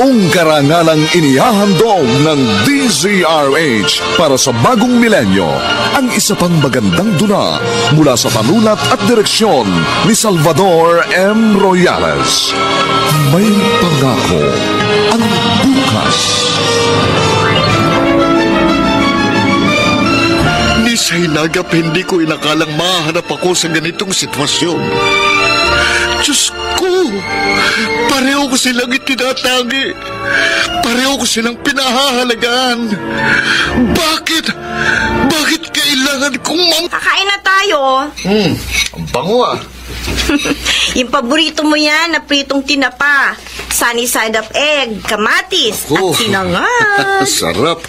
Buong karangalang inihahandog ng DZRH para sa bagong milenyo, ang isa pang magandang dula mula sa panulat at direksyon ni Salvador M. Royales. May pangako ang bukas. Ni Sainagap, hindi ko inakalang mahanap ako sa ganitong sitwasyon. Diyos ko, pareho ko silang itinatagi. Pareho ko silang pinahahalagaan. Bakit? Bakit kailangan kong Kakain na tayo. Ang bango ah. Yung paborito mo yan na pritong tinapa. Sunny side up egg, kamatis, at sinangag. Sarap.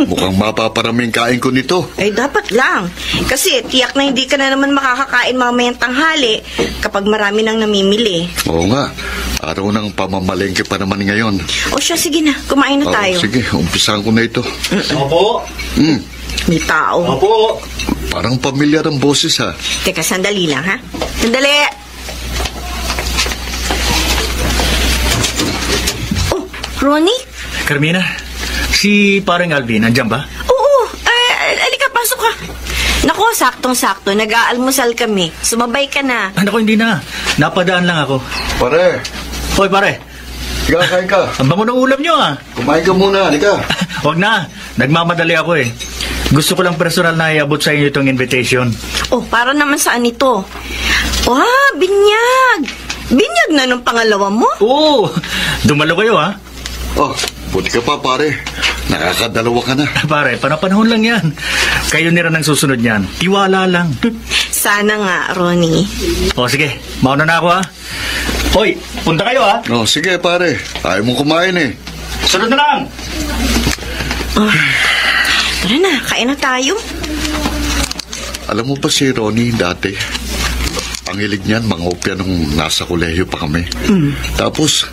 Mukhang mapaparaming kain ko nito. Eh, dapat lang. Kasi tiyak na hindi ka na naman makakakain mamayang tanghali kapag marami nang namimili. Oo nga. Araw ng pamamalengke pa naman ngayon. O siya, sige na. Kumain na tayo. Sige, umpisahan ko na ito. Opo. May tao. Opo. Parang pamilyar ang boses ha. Teka, sandali lang ha. Sandali. Oh, Ronnie? Carmina, si parang Alvin, nandiyan ba? Oo. Alika, pasok ka. Naku, saktong-sakto. Nag-aalmusal kami. Sumabay ka na. Naku, hindi na. Napadaan lang ako. Pare, Hoy, pare. higa kain ka. Ang bango ng ulam nyo, ah. Kumain ka muna, halika. Huwag na. Nagmamadali ako, eh. Gusto ko lang personal na iabot sa inyo itong invitation. Oh, para naman saan ito? Binyag! Binyag na nung pangalawa mo? Oo. Dumalo kayo, ha? Oh, buti ka pa, pare. Nakakadalawa ka na. Pare, panapanahon lang yan. Kayo nila nang susunod niyan. Tiwala lang. Sana nga, Ronnie. O, sige. Mauna na ako, ha? Hoy, punta kayo, ha? Oh, sige, pare. Ayaw mong kumain eh. Sunod na lang! Tara na, kain na tayo. Alam mo ba si Ronnie dati? Ang hilig niyan, mangopya nung nasa kolehiyo pa kami. Tapos,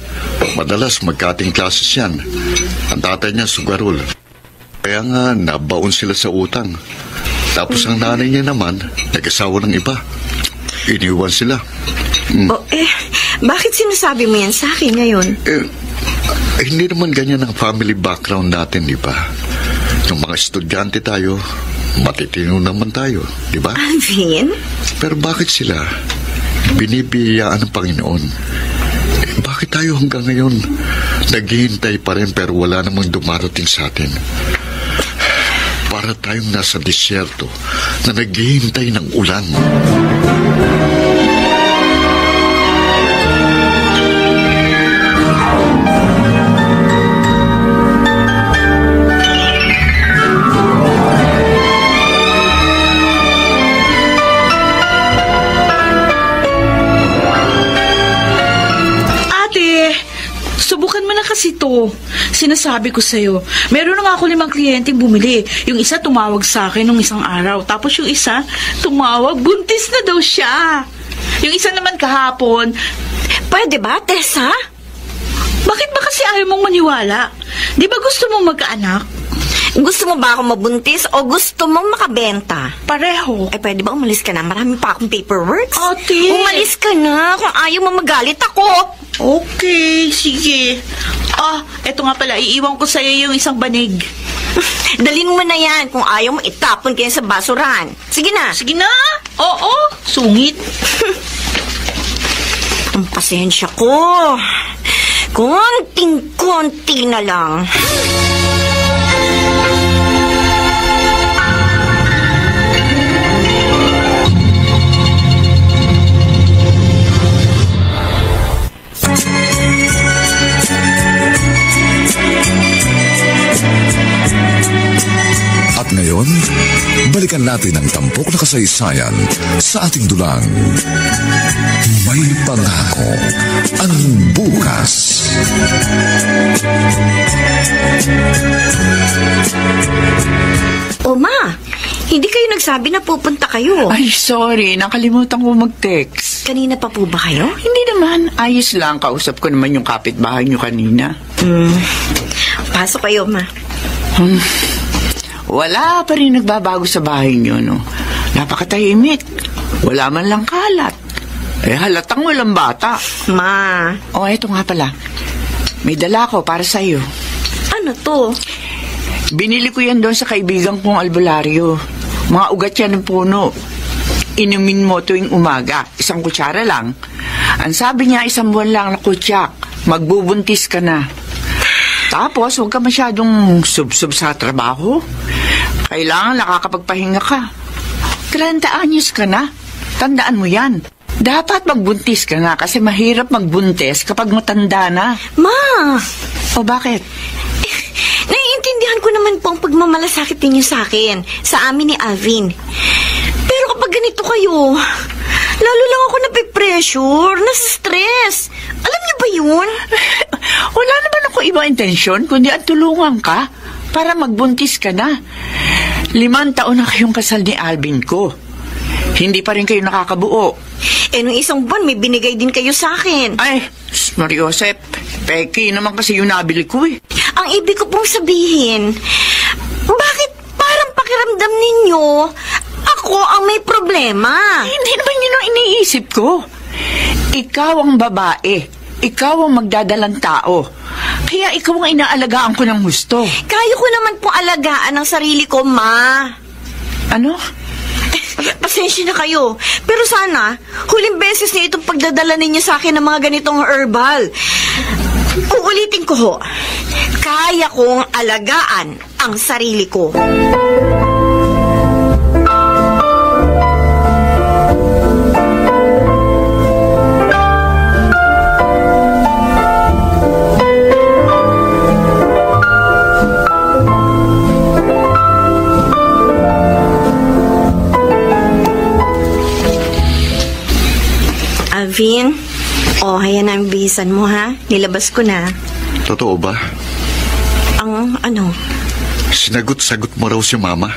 madalas magkating classes yan. Ang tatay niya, sugarol. Kaya nga, nabaon sila sa utang. Tapos ang nanay niya naman, nag-asawa ng iba. Iniwan sila. Bakit sinasabi mo yan sa akin ngayon? Hindi naman ganyan ang family background natin, di ba? Nung mga estudyante tayo, matitino naman tayo, di ba? Alvin? Pero bakit sila binibiyayaan ng Panginoon? Bakit tayo hanggang ngayon naghihintay pa rin pero wala namang dumarating sa atin? Para tayong nasa disyerto na naghihintay ng ulan. Kasi to, sinasabi ko sa'yo, meron na nga ako 5 kliyenteng bumili. Yung isa tumawag sa akin nung isang araw. Tapos yung isa, tumawag, buntis na daw siya. Yung isa naman kahapon. Pwede ba, Tessa? Bakit ba kasi ayaw mong maniwala? Di ba gusto mong magkaanak? Gusto mo ba ako mabuntis o gusto mong makabenta? Pareho. Pwede ba umalis ka na? Marami pa akong paperwork. Ate! Umalis ka na. Kung ayaw mo magalit ako. Okay, sige. Eto nga pala, iiwan ko sa'yo yung isang banig. Dalhin mo na yan. Kung ayaw mo, itapon kayo sa basuran. Sige na. Sige na. Oo, sungit. Ang pasensya ko. Konting-konti na lang. At ngayon, balikan natin ang tampok na kasaysayan sa ating dulang May Pangako ang Bukas. Ma, hindi kayo nagsabi na pupunta kayo. Ay, sorry. Nakalimutan ko mag-text. Kanina pa po ba kayo? Hindi naman. Ayos lang. Kausap ko naman yung kapitbahay nyo kanina. Pasok kayo, Ma. Wala pa rin nagbabago sa bahay nyo, no? Napakatahimik. Wala man lang kalat. Halatang walang bata. Ma. Eto nga pala. may dala ko para sa'yo. Ano to? Binili ko yan doon sa kaibigan kong albularyo. Mga ugat yan ng puno. Inumin mo tuwing umaga, 1 kutsara lang. Ang sabi niya, 1 buwan lang na kutsak. Magbubuntis ka na. Tapos, huwag ka masyadong sub-sub sa trabaho. Kailangan nakakapagpahinga ka. 30 anyos ka na. Tandaan mo yan. Dapat magbuntis ka na kasi mahirap magbuntis kapag matanda na. Ma! O bakit? Naiintindihan ko naman po ang pagmamalasakit ninyo sa akin, sa amin ni Alvin. Pero kapag ganito kayo, lalo lang ako napipressure, nasa-stress. Alam niyo ba yun? Wala naman ako ibang intensyon, kundi ang tulungan ka para magbuntis ka na. 5 taon na kayong kasal ni Alvin ko. Hindi pa rin kayo nakakabuo. Nung 1 buwan, may binigay din kayo sa akin. Ay, Mariosep, peki naman kasi yung nabili ko eh. Ang ibig ko pong sabihin, bakit parang pakiramdam ninyo, ako ang may problema? Hindi naman yun ang iniisip ko. Ikaw ang babae. Ikaw ang magdadalang tao. Kaya ikaw ang inaalagaan ko ng gusto. Kaya ko naman pong alagaan ang sarili ko, Ma. Ano? Pasensya na kayo. Pero sana, huling beses na itong pagdadala ninyo sa akin ng mga ganitong herbal. Uulitin ko ho. Kaya kong alagaan ang sarili ko. Alvin, ayan ang bihisan mo, ha? Nilabas ko na. Totoo ba? Ang ano? Sinagot-sagot mo raw si Mama.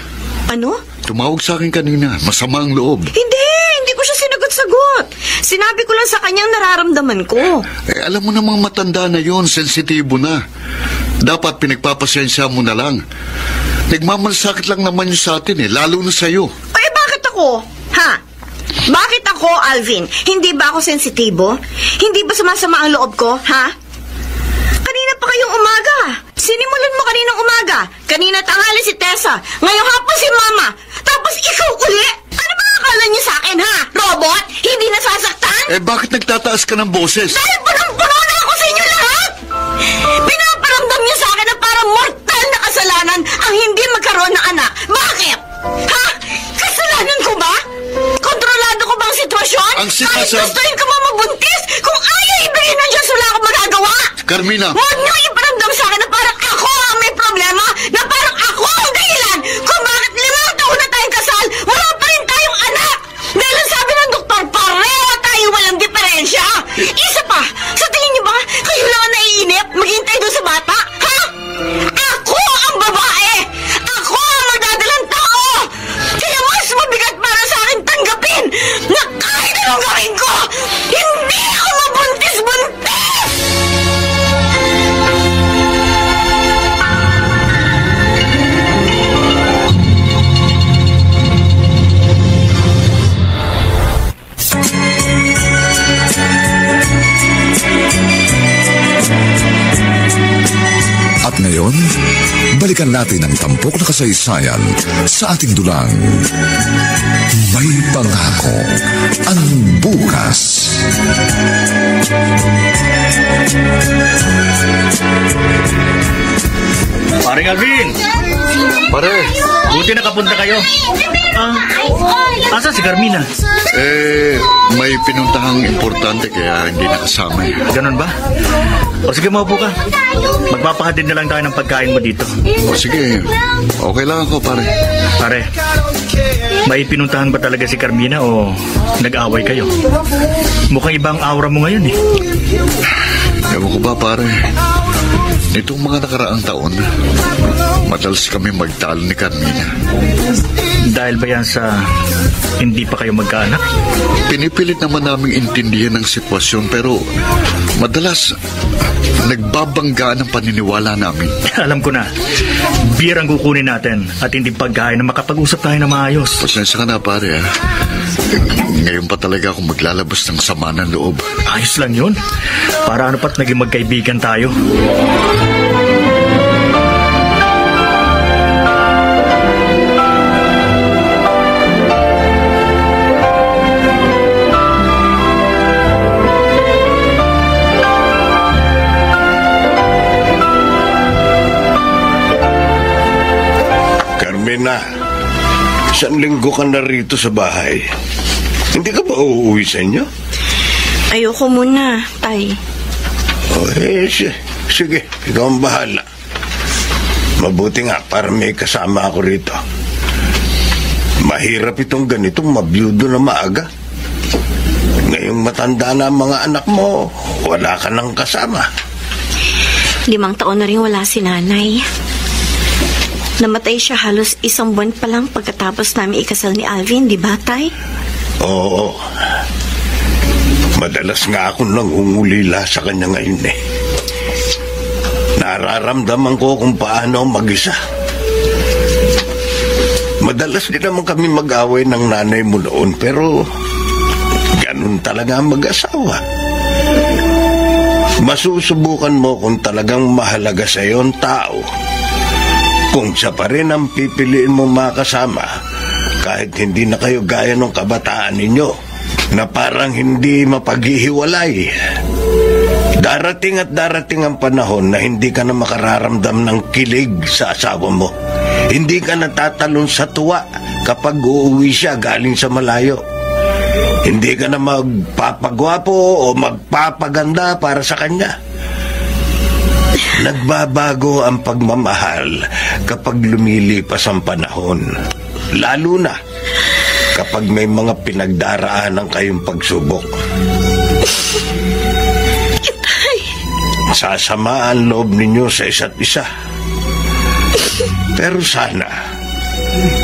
Ano? Tumawag sa akin kanina. Masama ang loob. Hindi ko siya sinagot-sagot. Sinabi ko lang sa kanyang nararamdaman ko. Alam mo namang matanda na yon, sensitibo na. Dapat pinagpapasensya mo na lang. Nagmamalasakit lang naman yun sa atin lalo na sa'yo. Bakit ako? Ha? Bakit ako, Alvin? Hindi ba ako sensitibo? Hindi ba sumasama ang loob ko, ha? Kanina pa kayong umaga. Sinimulan mo kaninang umaga. Kanina tanghali si Tessa. Ngayong hapon si Mama. Tapos ikaw uli? Ano ba akala niyo sa akin, ha? Robot? Hindi nasasaktan? Bakit nagtataas ka ng boses? Dahil punong-puno na ako sa inyo lahat! Pinaparamdam niyo sa akin na parang mortal na kasalanan ang hindi magkaroon ng anak. Bakit? Ha? Kasalanan ko ba? Kontrolado ko bang sitwasyon? Ang sitwasyon- Kahit gustuin ko mabuntis, kung ayaw ibigay ng Diyos, wala akong magagawa. Carmina! Huwag niyo iparamdam sa akin na parang ako ang may problema, na parang ako ang dahilan kung bakit 5 taon na tayong kasal, wala pa rin tayong anak. Dahil ang sabi ng doktor, pareho tayo walang diferensya. Isa pa, sa tingin niyo ba, kayo lang ang naiinip, maghintay doon sa bata? Ha? Ako ang babae! Ako ang magdadalang tao! Kaya mas mabigat para sa akin tanggapin na kahit anong gawin ko, hindi ako mabuntis-buntis! At ngayon, balikan natin ang tampok na kasaysayan sa ating dulang. May pangako ang bukas. Paring Alvin! Pare, Buti nakapunta kayo. Asan si Carmina? may pinuntahang importante kaya hindi nakasama. Ganun ba? O sige, maupo ka. Magpapahatid na lang tayo ng pagkain mo dito. O sige, okay lang ako, pare. Pare, may pinuntahan ba talaga si Carmina o nag-away kayo? Mukhang ibang aura mo ngayon eh. Ewan ko ba, pare. Nitong mga nakaraang taon, madalas kami magtalo ni Carmina. Dahil ba yan sa hindi pa kayo magkaanak? Pinipilit naman naming intindihan ang sitwasyon pero madalas nagbabanggaan ang paniniwala namin. Alam ko na, beer ang kukunin natin at hindi pagkain na makapag-usap tayo na maayos. Pasensya ka na, pare. Ngayon pa talaga ako maglalabas ng sama ng loob. Ayos lang yun. Para ano pa't naging magkaibigan tayo. Carmina, isang linggo ka na rito sa bahay. Hindi ka ba uuwi sa inyo? Ayoko muna, Tay. Sige, ikaw ang bahala. Mabuti nga para may kasama ako rito. Mahirap itong ganitong mabiyudo na maaga. Ngayong matanda na ang mga anak mo, wala ka nang kasama. 5 taon na rin wala si nanay. Namatay siya halos 1 buwan pa lang pagkatapos namin ikasal ni Alvin, di ba, Tay? Oo. Madalas nga ako nangungulila sa kanya ngayon eh. Nararamdaman ko kung paano mag-isa. Madalas din naman kami mag-away ng nanay mo noon, pero ganun talaga ang mag-asawa. Masusubukan mo kung talagang mahalaga sa iyo ang tao. Kung siya pa rin ang pipiliin mo makasama, kahit hindi na kayo gaya ng kabataan ninyo, na parang hindi mapaghihiwalay. Darating at darating ang panahon na hindi ka na makararamdam ng kilig sa asawa mo. Hindi ka natatalon sa tuwa kapag uuwi siya galing sa malayo. Hindi ka na magpapagwapo o magpapaganda para sa kanya. Nagbabago ang pagmamahal kapag lumilipas ang panahon. Lalo na kapag may mga pinagdaraanan kayong pagsubok. Sasama ang loob ninyo sa isa't isa. Pero sana,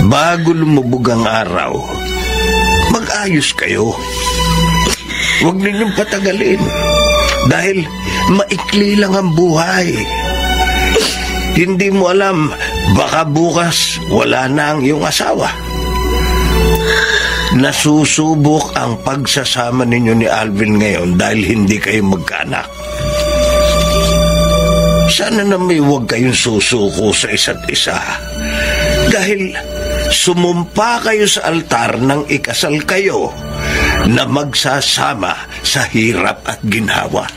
bago lumubog ang araw, mag-ayos kayo. Huwag ninyong patagalin. Dahil maikli lang ang buhay. Hindi mo alam, baka bukas wala na ang iyong asawa. Nasusubok ang pagsasama ninyo ni Alvin ngayon dahil hindi kayo magkaanak. Sana na may huwag kayong susuko sa isa't isa. Dahil sumumpa kayo sa altar nang ikasal kayo na magsasama sa hirap at ginhawa.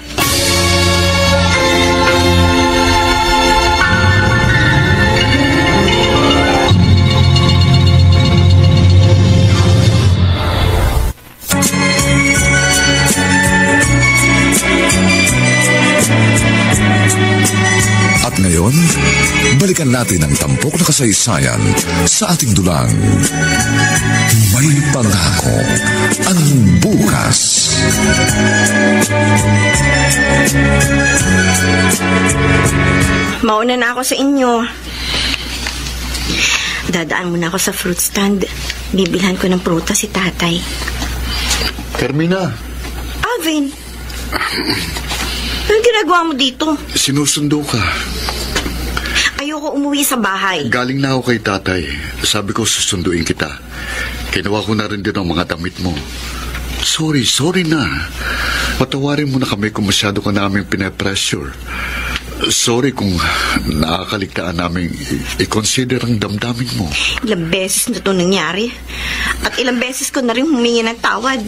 At ngayon, balikan natin ang tampok na kasaysayan sa ating dulang. May pangako ang bukas. Mauna na ako sa inyo. Dadaan muna ako sa fruit stand. Bibilhan ko ng prutas si tatay. Carmina. Alvin! Anong ginagawa mo dito? Sinusundo ka. Ayoko umuwi sa bahay. Galing na ako kay tatay. Sabi ko susunduin kita. Kinuha ko na rin din ang mga damit mo. Sorry na. Patawarin mo na kami kung masyado ka namin pinapressure. Sorry kung nakakaligtaan namin i-consider ang damdamin mo. Ilang beses na ito nangyari. At ilang beses ko na rin humingi ng tawad.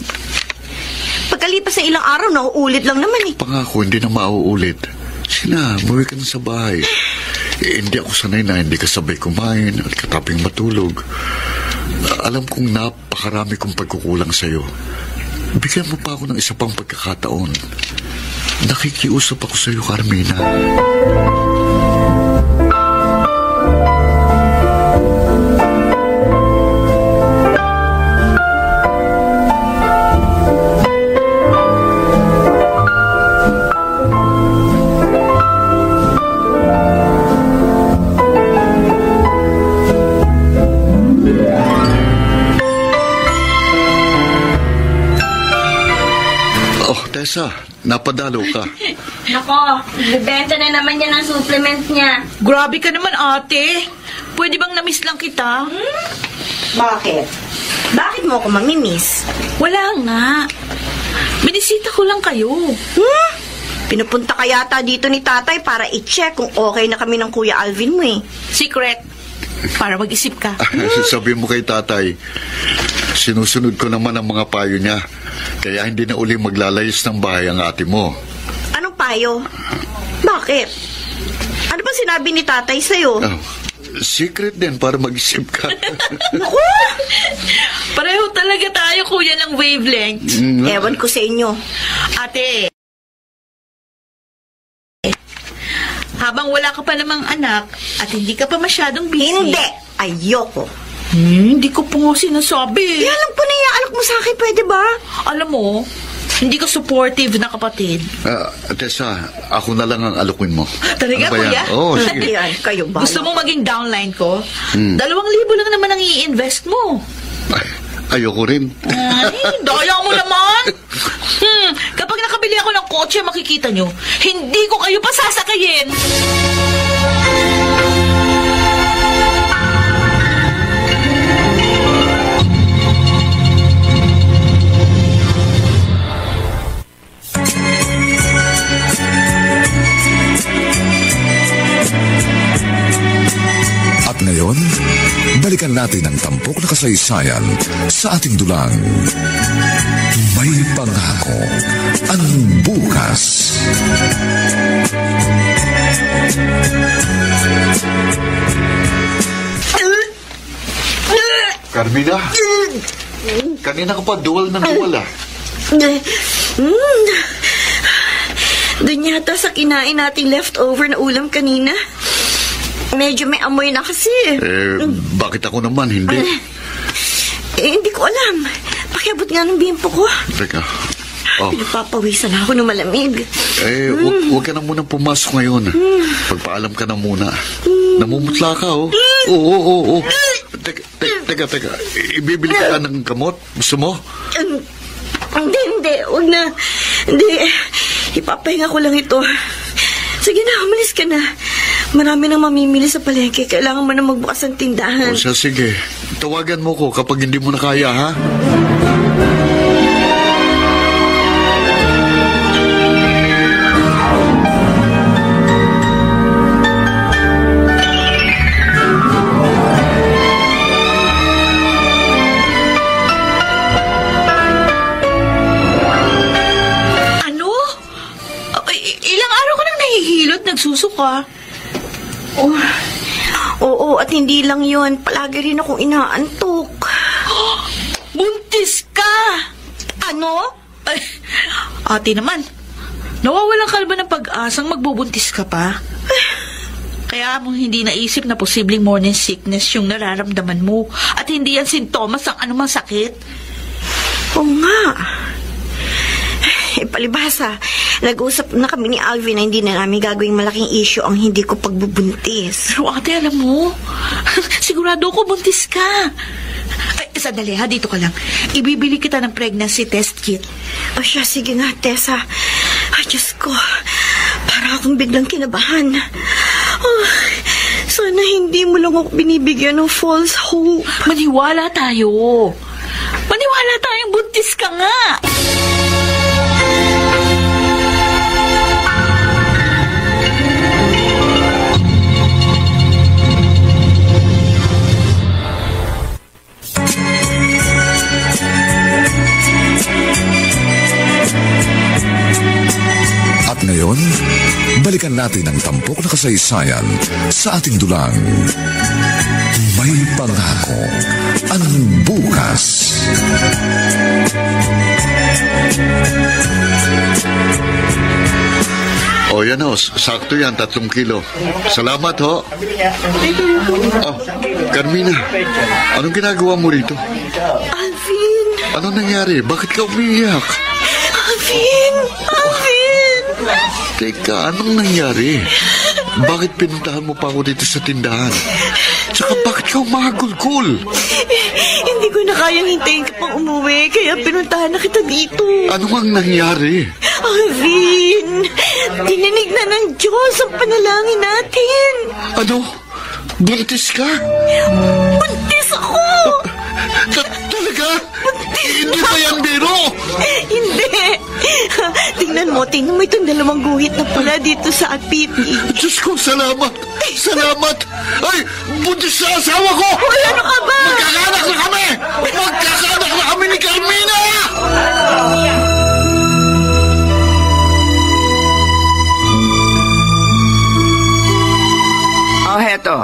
Pagkalipas ng ilang araw, nauulit lang naman eh. Pangako, hindi na mauulit. Sina, muwi ka na sa bahay. Hindi ako sanay na hindi ka sabay kumain at kataping matulog. Alam kong napakarami kong pagkukulang sa'yo. Bigyan mo pa ako ng isa pang pagkakataon. Nakikiusap ako sa'yo, Carmina. Tessa, napadalo ka. Nako, bibenta na naman yan ang supplement niya. Grabe ka naman, ate. Pwede bang na-miss lang kita? Bakit? Bakit mo ako mamimiss? Wala nga. Binisita ko lang kayo. Pinupunta ka yata dito ni tatay para i-check kung okay na kami ng Kuya Alvin mo eh. Secret. Para mag-isip ka. Sabi mo kay tatay, sinusunod ko naman ang mga payo niya. Kaya hindi na uli maglalayas ng bahay ang ate mo. Anong payo? Bakit? Ano ba sinabi ni tatay sa'yo? Secret din para mag-isip ka. Pareho talaga tayo, kuya, ng wavelength. Ewan ko sa inyo. Ate, habang wala ka pa namang anak at hindi ka pa masyadong busy. Hindi! Ayoko. Hindi ko po nga sinasabi. Alam ko na alok mo sa akin, pwede ba? Alam mo, hindi ka supportive na kapatid. Tessa, ako na lang ang alukin mo. Talaga, Ano ba yan? kuya? Oo, sige. Yan, kayo ba? Gusto mong maging downline ko? 2,000 lang naman ang i-invest mo. Ayoko rin. Ay, daya mo naman. Kapag nakabili ako ng kotse, makikita nyo, hindi ko kayo pasasakayin. At ngayon, balikan natin ang tampok na kasaysayan sa ating dulang. May pangako ang bukas. Carmina, kanina ka pa duwal ng duwal ah. Doon yata sa kinain nating leftover na ulam kanina. Medyo may amoy na kasi. Bakit ako naman hindi? Hindi ko alam. Pakiabot nga ng bimpo ko. Teka. Pinapapawisan ako ng malamig. Huwag ka na munang pumasok ngayon. Pagpaalam ka na muna. Namumutla ka, oh. Oo. Teka. Ibibili ka ng gamot? Gusto mo? Hindi. Huwag na. Hindi. Ipapahinga ko lang ito. Sige na, umalis ka na. Marami nang mamimili sa palengke. Kailangan mo na magbukas ang tindahan. Sige. Tawagan mo ko kapag hindi mo na kaya, ha? Nagsusuka. Oo, at hindi lang yun. Palagi rin akong inaantok. Buntis ka! Ano? Ay, ate naman, nawawalan ka ba ng pag-asang magbubuntis ka pa? Kaya mo hindi naisip na posibleng morning sickness yung nararamdaman mo at hindi yan sintomas ng anumang sakit? Oo nga. Palibhasa, nag-usap na kami ni Alvin na hindi na namin gagawing malaking issue ang hindi ko pagbubuntis. Pero ate, alam mo, sigurado ako buntis ka. Ay, sandali ha, dito ka lang. Ibibili kita ng pregnancy test kit. O siya, sige nga, Tessa. Ay, Diyos ko, para akong biglang kinabahan. Oh, sana hindi mo lang ako binibigyan ng false hope. Maniwala tayo. Maniwala tayong buntis ka nga. At ngayon, balikan natin ang tampok na kasaysayan sa ating dulang. May pangako ang bukas. Yan o, sakto yan, 3 kilo. Salamat ho. Carmina, anong ginagawa mo rito? Alvin! Ano nangyari? Bakit ka umiiyak? Alvin! Teka, anong nangyari? Bakit pinuntahan mo pa ako dito sa tindahan? Tsaka bakit ka umagulgul? Hindi ko na kayang hintayin ka pang umuwi, kaya pinuntahan na kita dito. Ano ang nangyari? Alvin! Dininig na ng Diyos ang panalangin natin. Ano? Buntis ka? Buntis ako! Talaga? Hindi ba yan biro? Hindi. Tingnan mo itong dalawang guhit na pula dito sa pipi. Diyos ko, salamat. Salamat. Ay, buntis sa asawa ko. Uy, ano ka ba? Magkakanak na kami. Magkakanak na kami ni Carmina. Oh, heto.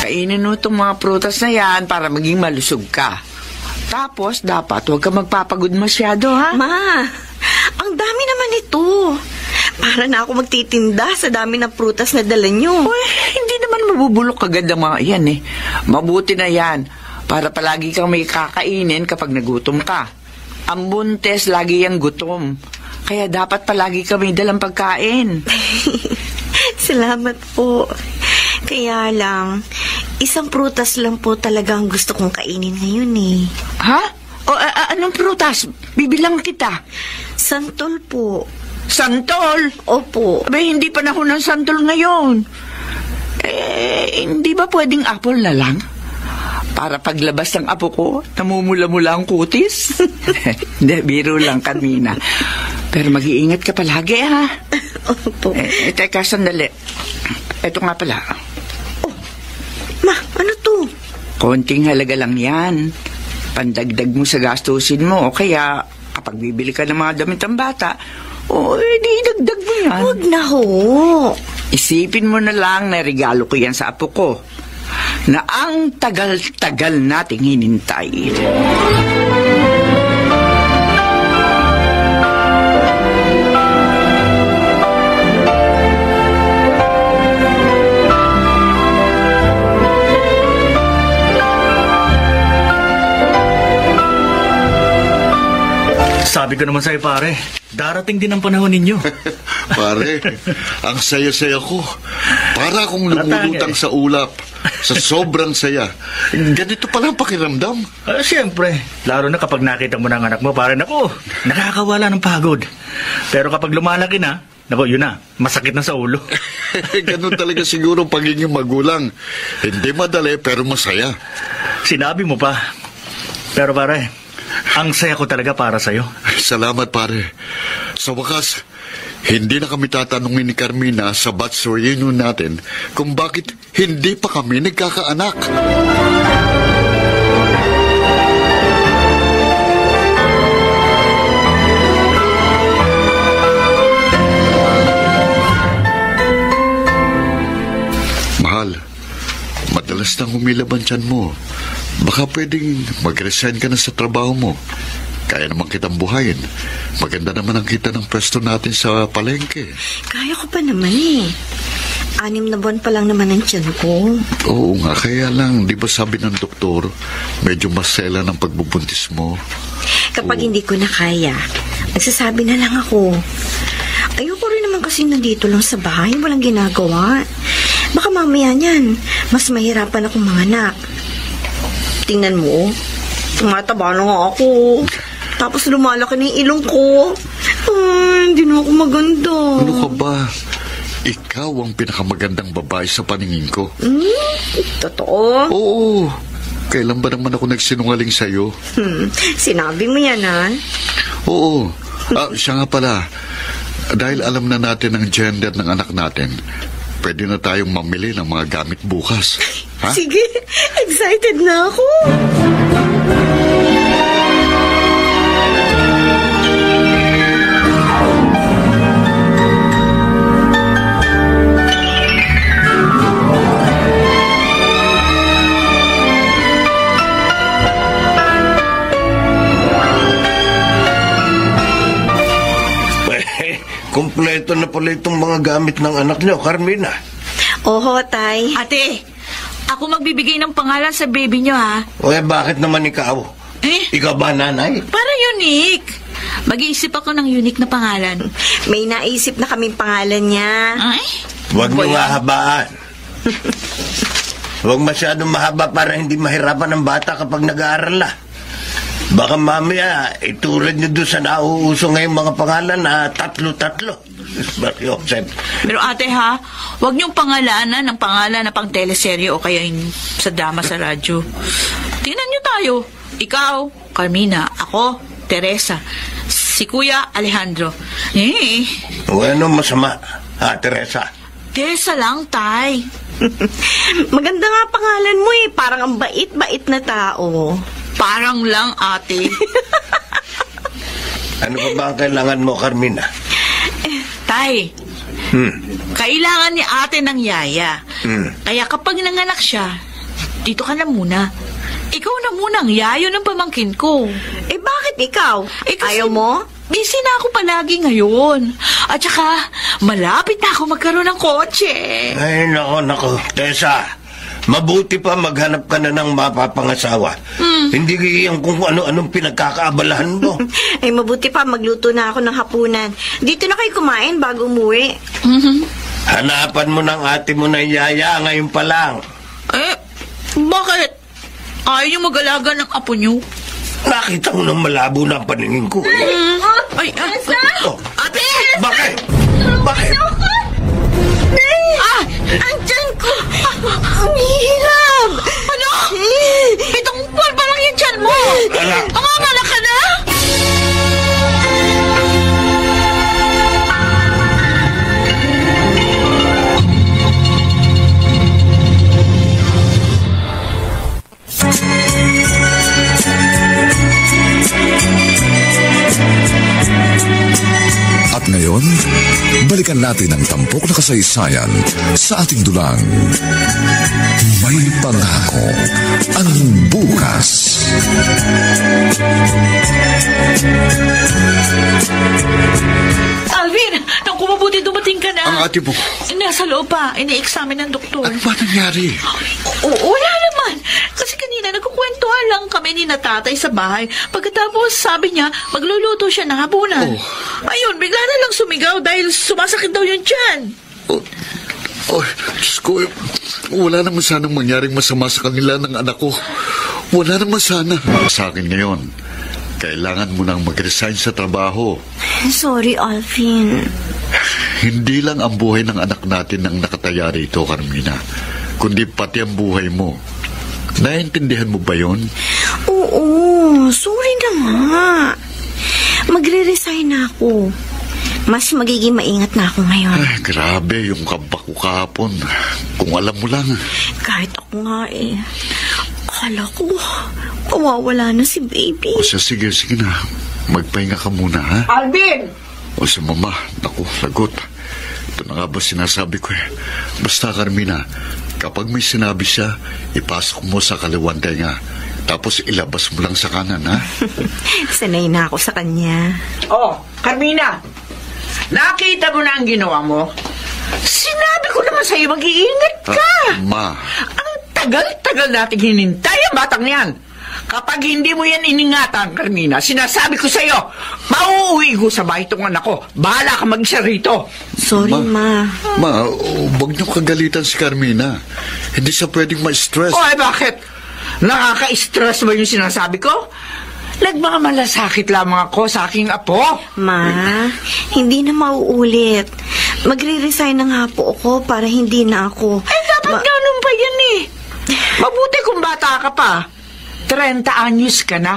Kainin mo itong mga prutas na yan para maging malusog ka. Tapos, dapat huwag ka magpapagod masyado, ha? Ma, ang dami naman ito. Para na ako magtitinda sa dami ng prutas na dala nyo. Uy, hindi naman mabubulok agad ang mga yan, eh. Mabuti na yan. Para palagi kang may kakainin kapag nagutom ka. Ang buntes, lagi yang gutom. Kaya dapat palagi ka may dalang pagkain. Salamat po. Kaya lang, isang prutas lang po talaga ang gusto kong kainin ngayon eh. Ha? O, anong prutas? Bibilang kita. Santol po. Santol? Opo. Abay, hindi panahon ng santol ngayon. Hindi ba pwedeng apple na lang? Para paglabas ng apo ko, namumula-mula ang kutis? Hindi, biro lang, Carmina. Pero mag-iingat ka palagi, ha? Opo. Teka, sandali. Ito nga pala. Ma, ano to? Konting halaga lang yan. Pandagdag mo sa gastusin mo. O kaya, kapag bibili ka ng mga damit ng bata, di dagdag mo yan. Huwag na ho. Isipin mo na lang na regalo ko yan sa apo ko. Na ang tagal-tagal nating hinintay. Sabi ko naman sa'yo, pare, darating din ang panahon ninyo. Pare, ang saya-saya ko. Para akong lumulutang sa ulap. Sa sobrang saya. Ganito pala ang pakiramdam. Siyempre, lalo na kapag nakita mo ng anak mo, pare, naku, nakakawala ng pagod. Pero kapag lumalaki na, naku, yun na, masakit na sa ulo. Ganun talaga siguro pagiging magulang. Hindi madali, pero masaya. Sinabi mo pa. Pero pare, ang saya ko talaga para sa'yo. Salamat, pare. Sa wakas, hindi na kami tatanungin ni Carmina sa batch reunion natin kung bakit hindi pa kami nagkakaanak. Mahal, madalas nang humilab ang tiyan mo. Baka pwedeng mag-resign ka na sa trabaho mo. Kaya naman kitang buhayin. Maganda naman ang kita ng pwesto natin sa palengke. Kaya ko pa naman eh. 6 na buwan pa lang naman ang tiyan ko. Oo nga, kaya lang, di ba sabi ng doktor, medyo masela ng pagbubuntis mo. Kapag hindi ko na kaya, nagsasabi na lang ako. Ayoko rin naman kasi nandito lang sa bahay, walang ginagawa. Baka mamaya niyan, mas mahirapan akong manganak. Tingnan mo, tumataba na nga ako. Tapos lumalaki na yung ilong ko. Hindi na ako maganda. Ano ka ba? Ikaw ang pinakamagandang babae sa paningin ko. Totoo? Oo. Kailan ba naman ako nagsinungaling sa'yo? Sinabi mo yan, ha? Oo. Siya nga pala. Dahil alam na natin ang gender ng anak natin, pwede na tayong mamili ng mga gamit bukas. Ha? Sige, excited na ako. Kompleto na pala itong mga gamit ng anak niyo, Carmina. Oho, tay. Ate, ako magbibigay ng pangalan sa baby nyo, ha? O bakit naman ikaw? Ikaw ba nanay? Para unique. Mag-iisip ako ng unique na pangalan. May naisip na kaming pangalan niya. Ay? Huwag niyo nga habaan. Huwag masyadong mahaba para hindi mahirapan ang bata kapag nag-aaral na. Baka mamaya, itulad nyo doon sa nauuso ngayong mga pangalan na tatlo-tatlo. Joseph. Pero ate ha, huwag niyong pangalanan ng pangalan na pang teleserye o kaya yung sa drama sa radyo. Tingnan niyo tayo. Ikaw, Carmina, ako, Teresa, si Kuya Alejandro. O ano masama, Teresa? Teresa lang, tay. Maganda nga pangalan mo eh. Parang ang bait-bait na tao. Parang lang, ate. Ano pa ba ang kailangan mo, Carmina? Tay, kailangan ni ate ng yaya. Kaya kapag nanganak siya, dito ka na muna. Ikaw na muna ang yayo ng pamangkin ko. Eh bakit ikaw? Kasi Ayaw mo? busy na ako palagi ngayon. At saka, malapit na ako magkaroon ng kotse. Ay, nako. Tessa, mabuti pa maghanap ka na ng mapapangasawa. Hindi yan kung ano-anong pinagkakaabalahan mo. Ay mabuti pa, magluto na ako ng hapunan. Dito na kayo kumain bago umuwi. Hanapan mo ng ate mo na yaya ngayon pa lang. Bakit? Ayaw niyo mag-alaga ng apo niyo? Nakita mo nang malabo na ang paningin ko. Ate! Bakit? Andyan ko! Ang hirap! Ano? 7 buwan pa lang yung tiyan mo! Mamamala ka na? At ngayon, balikan natin ang tampok na kasaysayan sa ating dulang. May pangako ang bukas. Alvin, nang kumabuti dumating ka na. Ang ate mo. Nasa loob pa, ini-examine ng doktor. Ano ba nangyari? Wala naman. Kasi kanina nagkukwentuhan lang kami ni natatay sa bahay. Pagkatapos sabi niya, magluluto siya ng hapunan. Ayun, bigla na lang sumigaw dahil sumasakit daw yung tiyan. Diyos ko, wala naman sanang mangyaring masama sa kanila ng anak ko. Wala naman sana. Sa akin ngayon, kailangan mo nang mag-resign sa trabaho. Sorry, Alvin. Hindi lang ang buhay ng anak natin ang nakataya rito, Carmina, kundi pati ang buhay mo. Naiintindihan mo ba yon? Oo, sorry na nga. Magre-resign na ako. Mas magiging maingat na ako ngayon. Ay, grabe yung kabak ko kahapon. Kung alam mo lang. Kahit ako nga eh. Akala ko, mawawala na si baby. O sige na. Magpahinga ka muna, ha? Alvin! O si mama, naku, lagot. Ito na nga ba sinasabi ko eh. Basta, Carmina, kapag may sinabi siya, ipasok mo sa kaliwan tenga. Tapos ilabas mo lang sa kanan, ha? Sanay na ako sa kanya. Oh, Carmina, nakita mo na ang ginawa mo? Sinabi ko naman sa'yo, mag-iingat ka. Ma. Ang tagal-tagal nating hinintay ang batang niyan. Kapag hindi mo yan iningatan, Carmina, sinasabi ko sa'yo, mauuwi ko sa bahay itong anak ko. Bahala ka mag-isa rito. Sorry, Ma. Ma, huwag niyo kagalitan si Carmina. Hindi siya pwedeng ma-stress. O, bakit? Nakaka-stress ba yung sinasabi ko? Nagmamalasakit lamang ako sa aking apo. Ma, hindi na mauulit. Magre-resign na nga po ako para hindi na ako... Dapat ganun pa yan eh. Mabuti kung bata ka pa. 30 anyos ka na.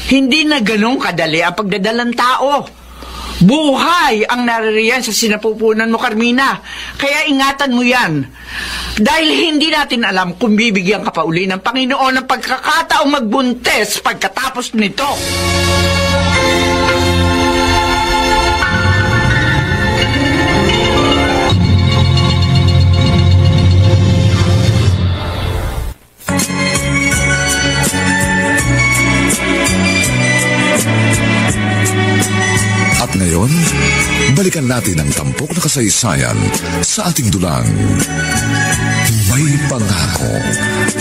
Hindi na ganun kadali ang pagdadalang tao. Buhay ang naririyan sa sinapupunan mo, Carmina. Kaya ingatan mo yan. Dahil hindi natin alam kung bibigyan ka pa uli ng Panginoon ng pagkakataong magbuntes pagkatapos nito. At ngayon, balikan natin ang tampok na kasaysayan sa ating dulang. May pangako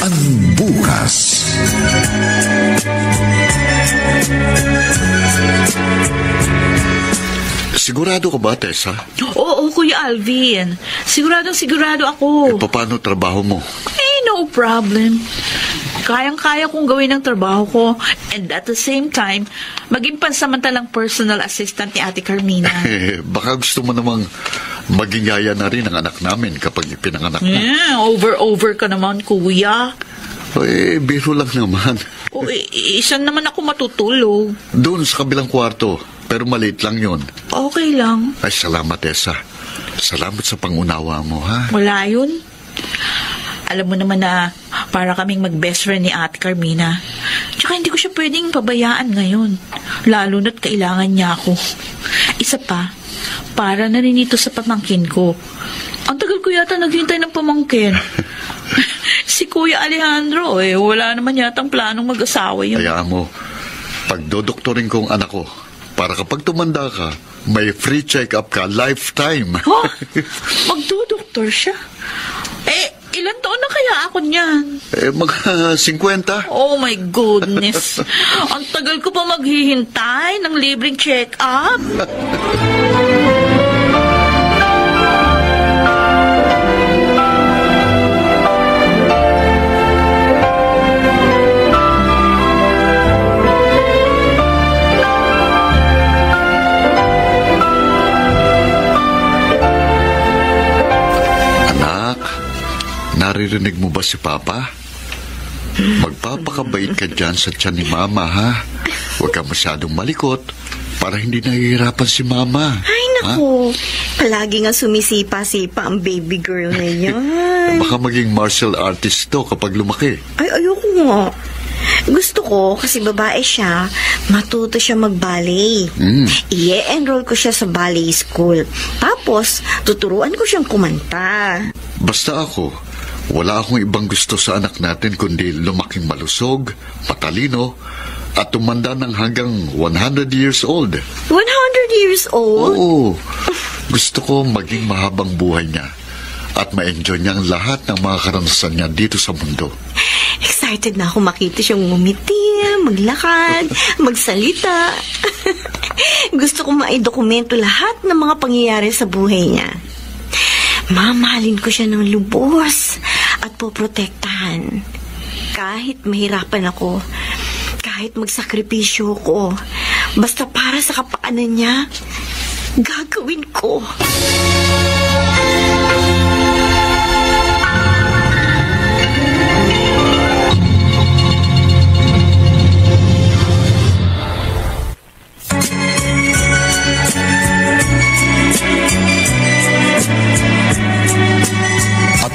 ang bukas. Sigurado ka ba, Tessa? Oo, Kuya Alvin. Siguradong sigurado ako. Paano trabaho mo? No problem. kayang-kaya kong gawin ang trabaho ko and at the same time, maging pansamantalang personal assistant ni Ate Carmina. Baka gusto mo namang maging yaya na rin ang anak namin kapag ipinanganak mo. Over ka naman, kuya. Biro lang naman. Isan naman ako matutulog. Doon sa kabilang kwarto, pero maliit lang yun. Okay lang. Ay, salamat, Tessa. Salamat sa pangunawa mo, ha? Wala yun. Alam mo naman na para kaming mag-best friend ni Ate Carmina. Tsaka hindi ko siya pwedeng pabayaan ngayon. Lalo na't kailangan niya ako. Isa pa, para na rin ito sa pamangkin ko. Ang tagal ko yata naghintay ng pamangkin. Si Kuya Alejandro, wala naman yatang planong mag-asawa yun. Kaya mo, pagdodoktorin ko ang anak ko, para kapag tumanda ka, may free check-up ka lifetime. Magdodoktor siya? Ilan taon na kaya ako niyan? Mga 50. Oh my goodness. Ang tagal ko pa maghihintay ng libreng check-up. Naririnig mo ba si Papa? Magpapakabait ka dyan sa tiyan ni Mama, ha? Huwag ka masyadong malikot para hindi nahihirapan si Mama. Ay, naku. Palagi nga sumisipa-sipa ang baby girl na yan. Baka maging martial artist to kapag lumaki. Ay, ayoko nga. Gusto ko, kasi babae siya, matuto siya mag-ballet. I-enroll ko siya sa ballet school. Tapos, tuturuan ko siyang kumanta. Basta ako, wala akong ibang gusto sa anak natin kundi lumaking malusog, matalino, at tumanda ng hanggang 100 years old. 100 years old? Oo. Gusto ko maging mahabang buhay niya at ma-enjoy niya ang lahat ng mga karanasan niya dito sa mundo. Excited na ako makita siyang ngumiti, maglakad, magsalita. Gusto ko maidokumento lahat ng mga pangyayari sa buhay niya. Mamahalin ko siya ng lubos at poprotektahan. Kahit mahirapan ako, kahit magsakripisyo ko, basta para sa kapakanan niya, gagawin ko.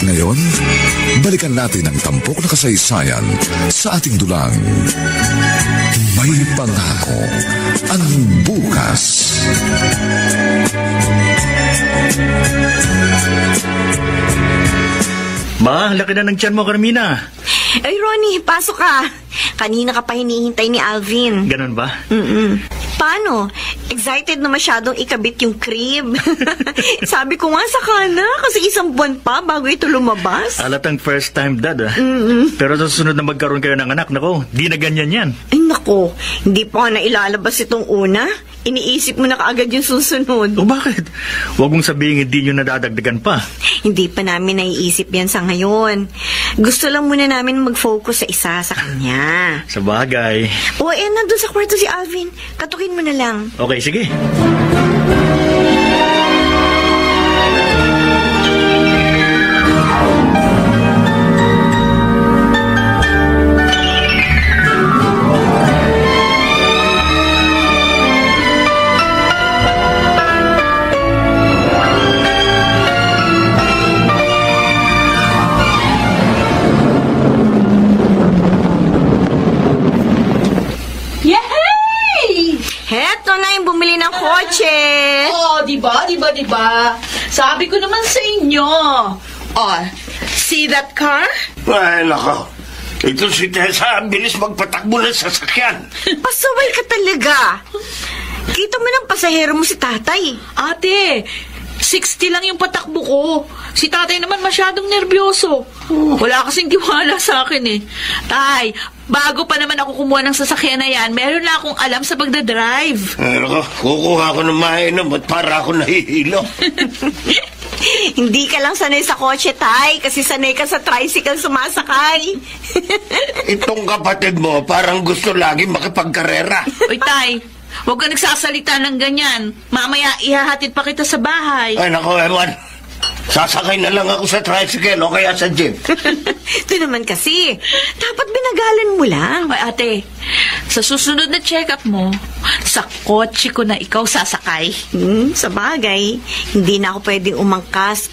Ngayon, balikan natin ang tampok na kasaysayan sa ating dulang. May pangako ang bukas. Ma, laki na ng tiyan mo, Carmina. Ay, Ronnie, pasok ka. Kanina ka pa hinihintay ni Alvin. Ganun ba? Paano? Excited na masyadong ikabit yung crib. Sabi ko nga saka na, kasi isang buwan pa bago ito lumabas. Alatang first time dad, Pero sa susunod na magkaroon kayo ng anak, nako, di na ganyan yan. Ay, nako. Hindi pa nga nailalabas itong una. Iniisip mo na kaagad yung susunod. O bakit? Huwag mong sabihin hindi nyo nadadagdagan pa. Hindi pa namin naiisip yan sa ngayon. Gusto lang muna namin mag-focus sa isa sa kanya. Sa bagay. Nandun sa kwarto si Alvin. Katukin mo na lang. Okay, sige. Heto na yung bumili ng kotse. Diba? Sabi ko naman sa inyo. See that car? Ay, nako. Ito si Tessa, ang bilis magpatakbo ng sasakyan. Pasaway ka talaga. Kita mo ng pasahero mo si tatay. Ate, 60 lang yung patakbo ko. Si tatay naman masyadong nervyoso. Wala kasing tiwala sa akin eh. Tay, bago pa naman ako kumuha ng sasakyan na yan, meron na akong alam sa pagdadrive. Ay, nako, kukuha ko ng mainom at para ako nahihilo. Hindi ka lang sanay sa kotse, Tay, kasi sanay ka sa tricycle sumasakay. Itong kapatid mo parang gusto lagi makipagkarera. Uy, Tay, huwag ka nagsasalita ng ganyan. Mamaya ihahatid pa kita sa bahay. Ay, nako, Ewan. Sasakay na lang ako sa tricycle o kaya sa jeep. Ito naman kasi, dapat binagalan mo lang. Ay, ate, sa susunod na check-up mo, sa kotse ko na ikaw sasakay. Sa bagay, hindi na ako pwedeng umangkas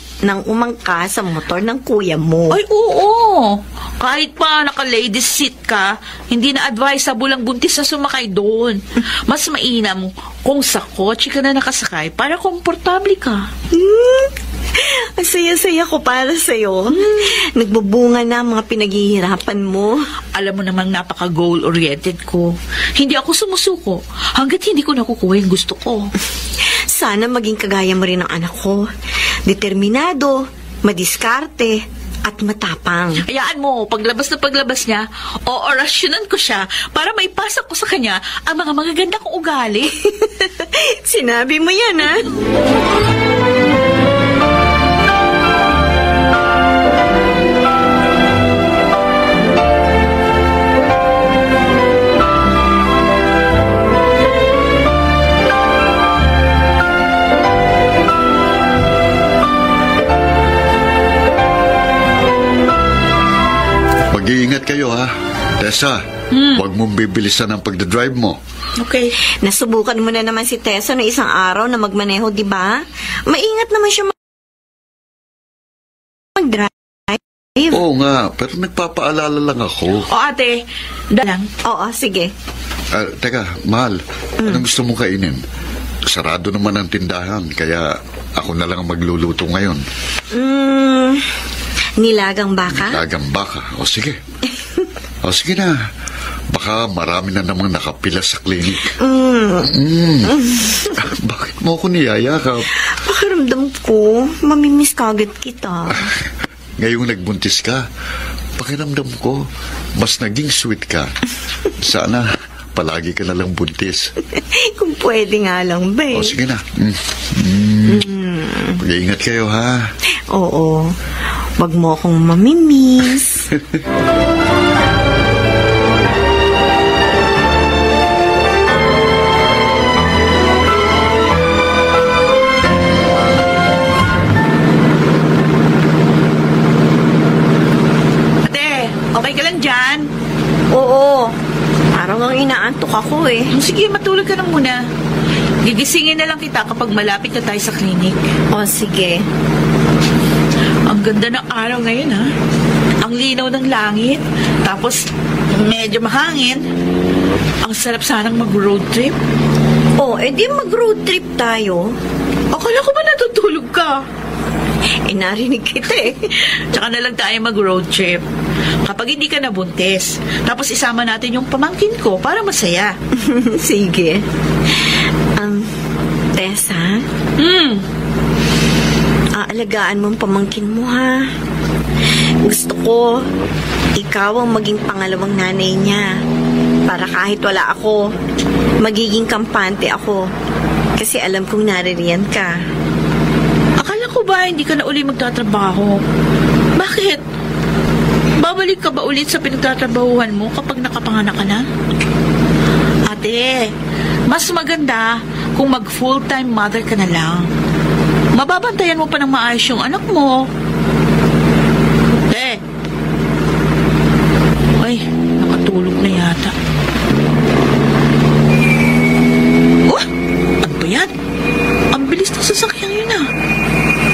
sa motor ng kuya mo. Ay, oo. Kahit pa naka-ladies seat ka, hindi na advisable ang buntis na sumakay doon. Mas mainam kung sa kotse ka na nakasakay para komportable ka. Ang saya-saya ko para sa'yo. Nagbubunga na ang mga pinaghihirapan mo. Alam mo namang napaka-goal-oriented ko. Hindi ako sumusuko hanggat hindi ko nakukuha yung gusto ko. Sana maging kagaya mo rin ang anak ko. Determinado, madiskarte, at matapang. Hayaan mo, paglabas niya, oorasyonan ko siya para maipasa ko sa kanya ang mga magaganda kong ugali. Sinabi mo yan, ha? Mag-iingat kayo, ha? Tessa, huwag mong bibilisan ang pagdadrive mo. Okay. Nasubukan mo na naman si Tessa na isang araw na magmaneho, di ba? Maingat naman siya mag-drive. Oo nga, pero nagpapaalala lang ako. O ate, lang. Oo, sige. Teka, mahal, anong gusto mong kainin? Sarado naman ang tindahan, kaya ako na lang ang magluluto ngayon. Nilagang baka? Nilagang baka. O sige. O sige na. Baka marami na namang nakapila sa klinik. Bakit mo ako niyayakap? Pakiramdam ko, mamimiss kagad kita. Ngayong nagbuntis ka, pakiramdam ko, mas naging sweet ka. Sana palagi ka na lang buntis. Kung pwede nga lang, babe. O sige na. Mag-iingat kayo, ha? Oo. Wag mo akong mamimiss. Ate, okay ka lang dyan? Oo. Parang ang inaantok ako eh. Sige, matulog ka na muna. Gigisingin na lang kita kapag malapit na tayo sa klinik. O, sige. Ang ganda ng araw ngayon, ha? Ang linaw ng langit. Tapos, medyo mahangin. Ang sarap sanang mag-road trip. O, edi mag-road trip tayo. Akala ko ba natutulog ka? Narinig kita eh. Tsaka na lang tayo mag-road trip. Kapag hindi ka nabuntis. Tapos isama natin yung pamangkin ko para masaya. Sige. Tessa? Aalagaan mo ang pamangkin mo, ha? Gusto ko, ikaw ang maging pangalawang nanay niya. Para kahit wala ako, magiging kampante ako. Kasi alam kong naririyan ka. Akala ko ba hindi ka na uli magtatrabaho? Bakit? Babalik ka ba ulit sa pinagtatrabahuhan mo kapag nakapanganak ka na? Ate, mas maganda kung mag full-time mother ka na lang. Mababantayan mo pa ng maayos yung anak mo. Ay, nakatulog na yata. Ano ba yan? Ang bilis ng sasakyan yun ah.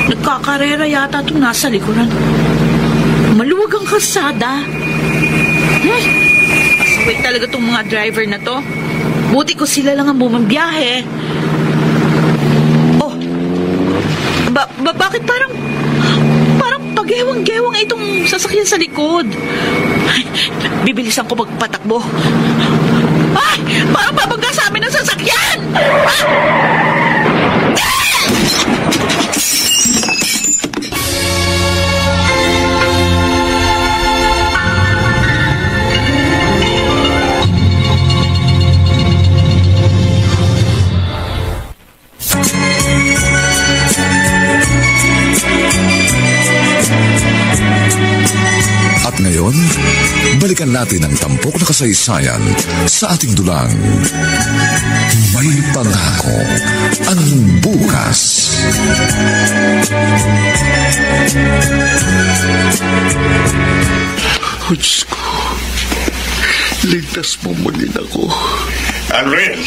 Nagkakarera yata itong nasa likuran. Maluwag ang kalsada. Asaway talaga itong mga driver na to. Buti ko sila lang ang bumambiyahe. Oh, bakit parang pagewang-gewang itong sasakyan sa likod? Ay, bibilisan ko magpatakbo. Ay, parang babangga sa amin ang sasakyan! balikan natin ang tampok na kasaysayan sa ating dulang. May pangako ang bukas. Oh, Diyos ko. Ligtas mo maging ako. Alvin!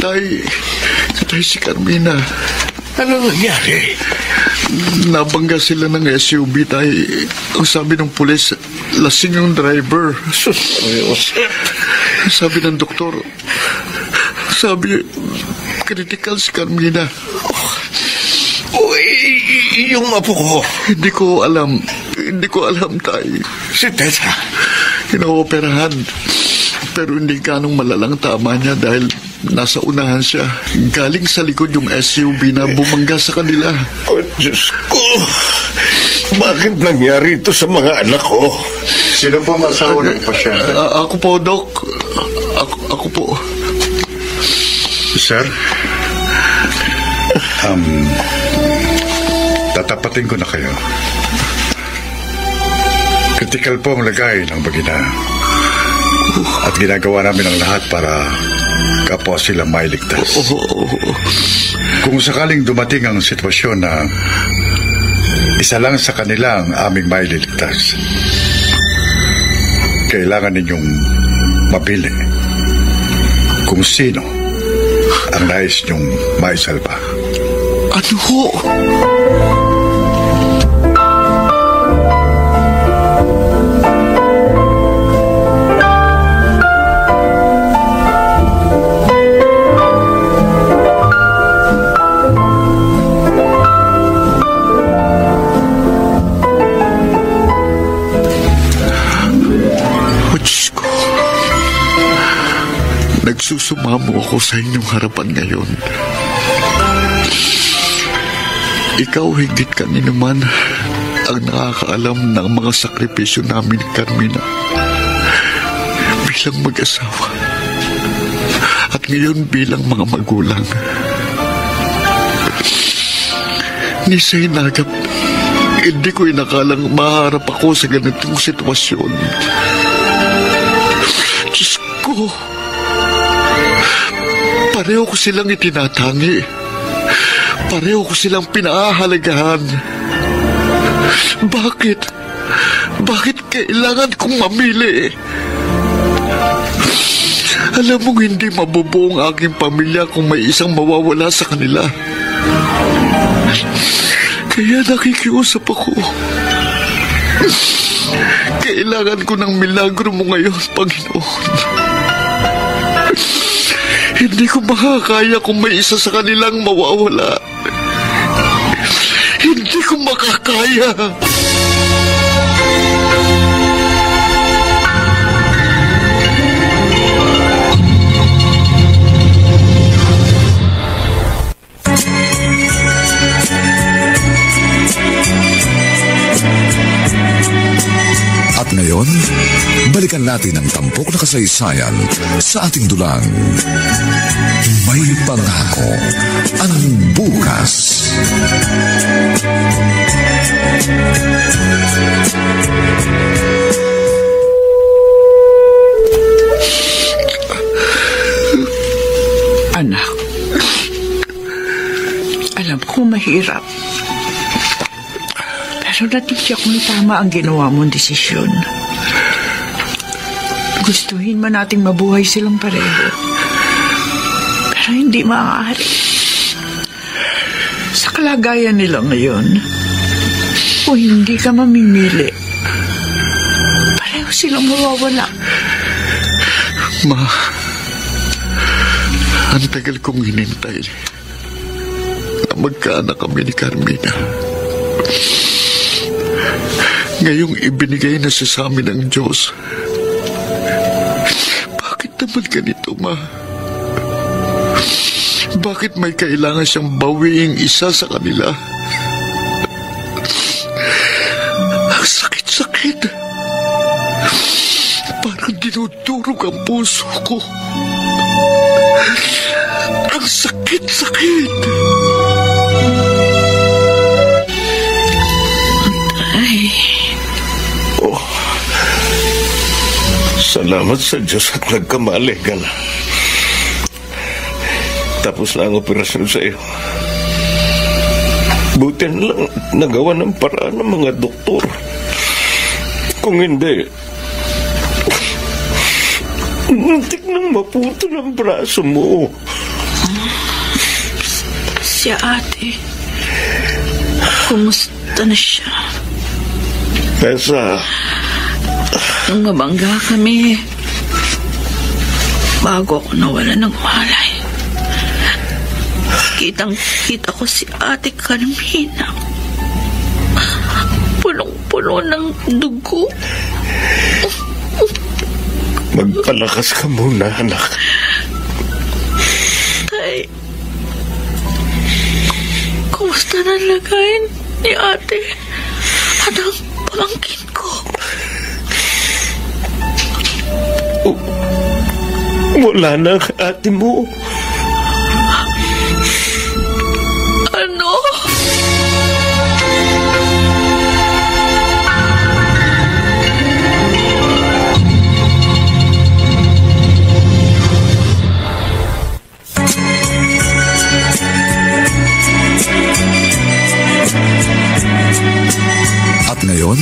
Tay si Carmina. Ano nangyari? Nabangga sila ng SUV, tay. Ang sabi ng pulis, lasing yung driver. Sabi ng doktor, critical si Carmina. Uy, yung apo ko. Hindi ko alam, tay. Si Tessa. Inaoperahan. Pero hindi ganong malalang tama niya dahil nasa unahan siya. Galing sa likod yung SUV na bumangga sa kanila. Oh, Diyos ko. Bakit nangyari ito sa mga anak ko? Sino po masawa ng pasyente? Ako po, Doc. Ako po. Sir? Tatapatin ko na kayo. Critical po ang lagay ng bagina. At ginagawa namin ang lahat para kapwa sila mailigtas. Kung sakaling dumating ang sitwasyon na isa lang sa kanila ang aming mailigtas, kailangan ninyong mapili kung sino ang nais niyong maisalba. Ano ho? Nagsusumamo ako sa inyong harapan ngayon. Ikaw higit kanino man ang nakakaalam ng mga sakripisyo namin ni Carmina bilang mag-asawa at ngayon bilang mga magulang. Ni sa hinagap, hindi ko inakalang maharap ako sa ganitong sitwasyon. Diyos ko, pareho ko silang itinatangi. Pareho ko silang pinaahalagahan. Bakit? Bakit kailangan kong mamili? Alam mong hindi mabubuo ang aking pamilya kung may isang mawawala sa kanila. Kaya nakikiusap ako. Kailangan ko ng milagro mo ngayon, Panginoon. Hindi ko makakaya kung may isa sa kanilang mawawala. Hindi ko makakaya. At ngayon, balikan natin ang tampok na kasaysayan sa ating dulang. May pangako ang bukas. Anak, alam ko mahirap. Pero natitiyak kung tama ang ginawa mong desisyon. Gustuhin man nating mabuhay silang pareho. Pero hindi maaari. Sa kalagayan nila ngayon, kung hindi ka mamimili, pareho silang mawawala. Ma, ang tagal kong hinintay na magkaanak kami ni Carmina. Ngayong ibinigay na siya sa amin ng Diyos. Bakit naman ganito, Ma? Bakit may kailangan siyang bawiing isa sa kanila? Ang sakit-sakit. Parang dinudurog ang puso ko. Ang sakit-sakit. Salamat sa Diyos at nagkamali ka na. Tapos na ang operasyon sa iyo. Buti na lang nagawa ng paraan ng mga doktor. Kung hindi, muntik nang maputo ng braso mo. Si ate, kumusta na siya? Tessa, Nung mabangga kami, bago ako nawala ng malay, kitang-kita ko si Ate Carmina. Punong-puno ng dugo. magpalakas ka muna, anak. Tay, kumusta na lagayin ni Ate at ang pamangkin ko? Wala na ang ate mo. Ano? At ngayon,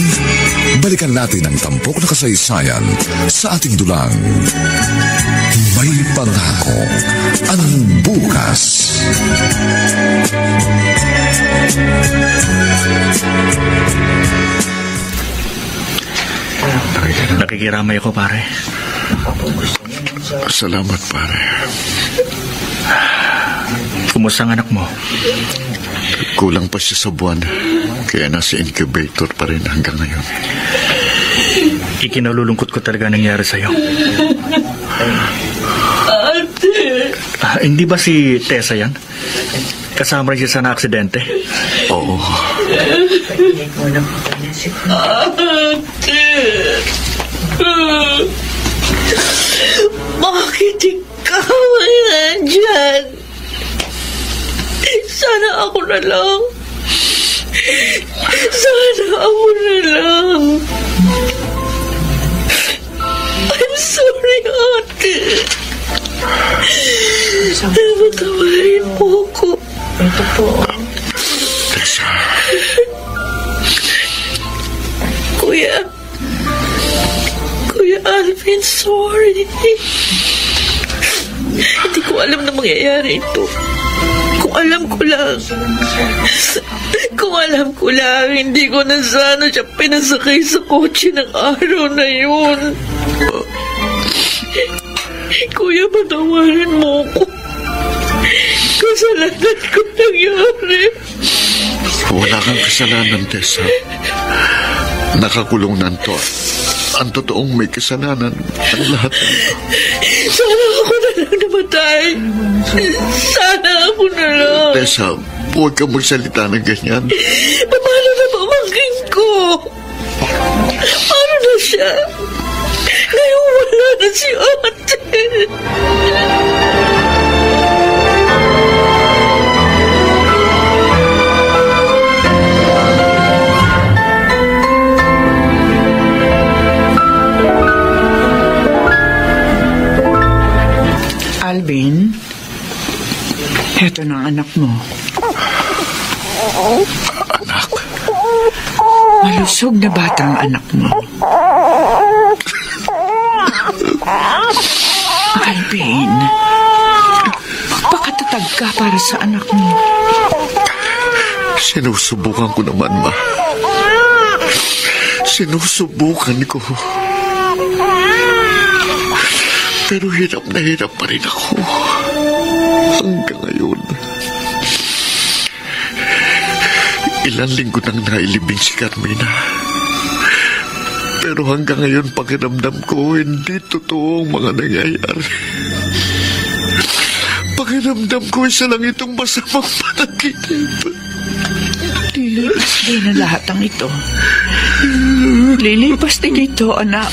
balikan natin ang tampok na kasaysayan sa ating dulang. May pangako ang bukas. Nakikiramay ako, pare. Salamat, pare. Kumusta ang anak mo? Kulang pa siya sa buwan. Kaya nasa incubator pa rin hanggang ngayon. Ikinalulungkot ko talaga nangyari sa'yo. Ate! Hindi ba si Tessa yan? Kasama rin siya sa na-aksidente? Oo. Ate! Bakit ikaw ay nandyan? Sana ako na lang. Sana ako na lang. I'm sorry, Ate. Patawarin mo ko. Ito po. Tessa. Kuya Alvin, sorry. Hindi ko alam na mangyayari ito. Kung alam ko lang, hindi ko na sana siya pinasakay sa kotse ng araw na yun. Kuya, patawarin mo ko. Kasalanan ko nangyari. Wala kang kasalanan, Tessa. Nakakulong na to. Ang totoong may kasalanan ang lahat. Sana ako na lang namatay. Sana ako na lang. Tessa, huwag kang magsalita ng ganyan. Paano na pamangkin ko? Paano na siya? Ngayon wala na si Ate. Alvin, eto na ang anak mo. Anak? Malusog na batang anak mo. Alvin, magpakatatag ka para sa anak mo. Sinusubukan ko naman, Ma. Sinusubukan ko. Pero hirap na hirap pa rin ako. Hanggang ngayon. Ilang linggo nang nailibing si Carmina. Pero hanggang ngayon pakiramdam ko hindi totoo ang mga nangyayari. Pakiramdam ko isa lang itong masamang panaginip. Lilipas din ang lahat ng ito. Lilipas din ito, anak.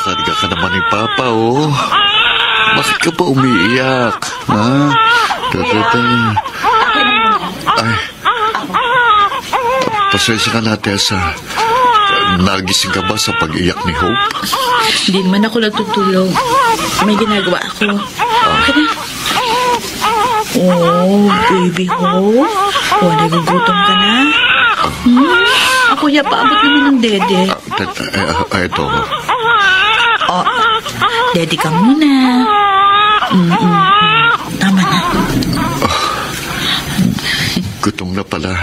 Kinakarga ka naman ni Papa, oh. Bakit ka pa umiiyak? Ha? Ay. Pasensya ka na, Tessa. Nagising ka ba sa pag-iyak ni Hope? Hindi naman ako natutulog. May ginagawa ako. Okay na. Oh, baby Hope. Nagugutom ka na? Ako paabot naman ng dede. Ito. Dede ka muna. Tama na. Gutom na pala.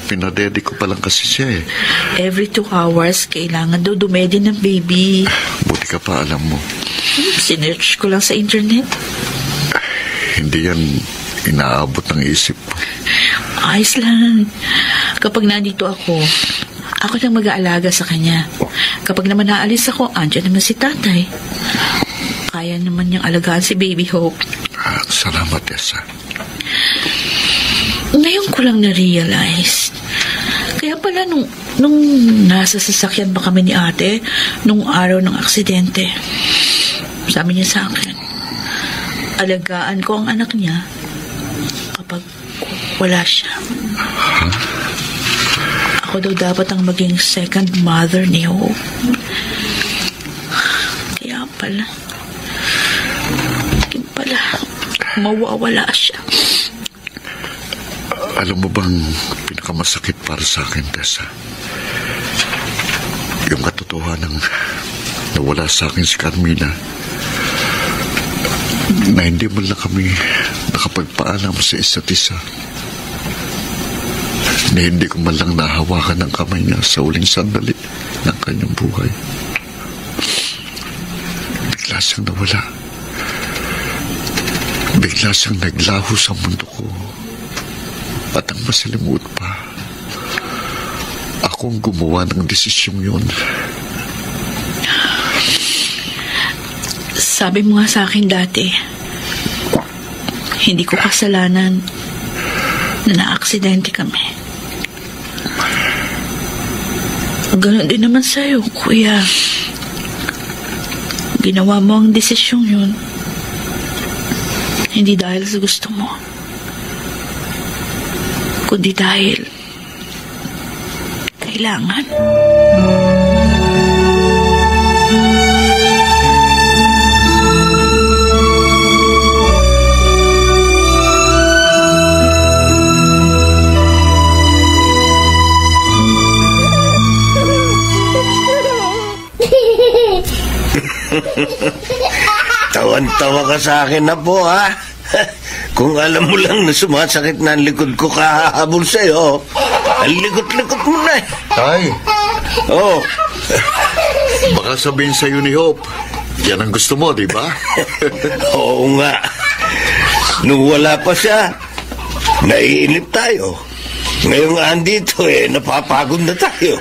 Pinadede ko pa lang kasi siya eh. Every 2 hours, kailangan daw dumedi ng baby. Buti ka pa, alam mo. Sinearch ko lang sa internet. Hindi yan inaabot ng isip. Ayos lang. Kapag nandito ako nang mag-aalaga sa kanya. Kapag naman naalis ako, andyan naman si tatay. Kaya naman niyang alagaan si Baby Hope. Salamat, Tessa. Ngayon ko lang na-realize. Kaya pala nung nasa sasakyan pa kami ni ate, nung araw ng aksidente, sabi niya sa akin, alagaan ko ang anak niya kapag wala siya. Ako daw dapat ang maging second mother ni Hope. Kaya pala, mawawala siya. Alam mo bang pinakamasakit para sa akin, Tessa? Yung katotohanan nawala sa akin si Carmina, na hindi mo lang kami nakapagpaalam sa isa't isa, na hindi ko man lang nahawakan ng kamay niya sa uling sandali ng kanyang buhay. Bigla siyang nawala. Bigla siyang naglaho sa mundo ko. At ang masalimuot pa, akong gumawa ng desisyong yun. Sabi mo nga sa akin dati, hindi ko kasalanan na na-aksidente kami. Ganon din naman sa'yo, kuya. Ginawa mo ang desisyong yun. Hindi dahil sa gusto mo, kundi dahil kailangan. Tawan-tawa ka sa akin na po, ha? Kung alam mo lang na sumasakit na ang likod ko kahahabol sa'yo, ang likot-likot mo na eh. Tay! Oh. Baka sabihin sa'yo ni Hope, yan ang gusto mo, di ba? Oo nga. Nung wala pa siya, naiinip tayo. Ngayong andito napapagod na tayo.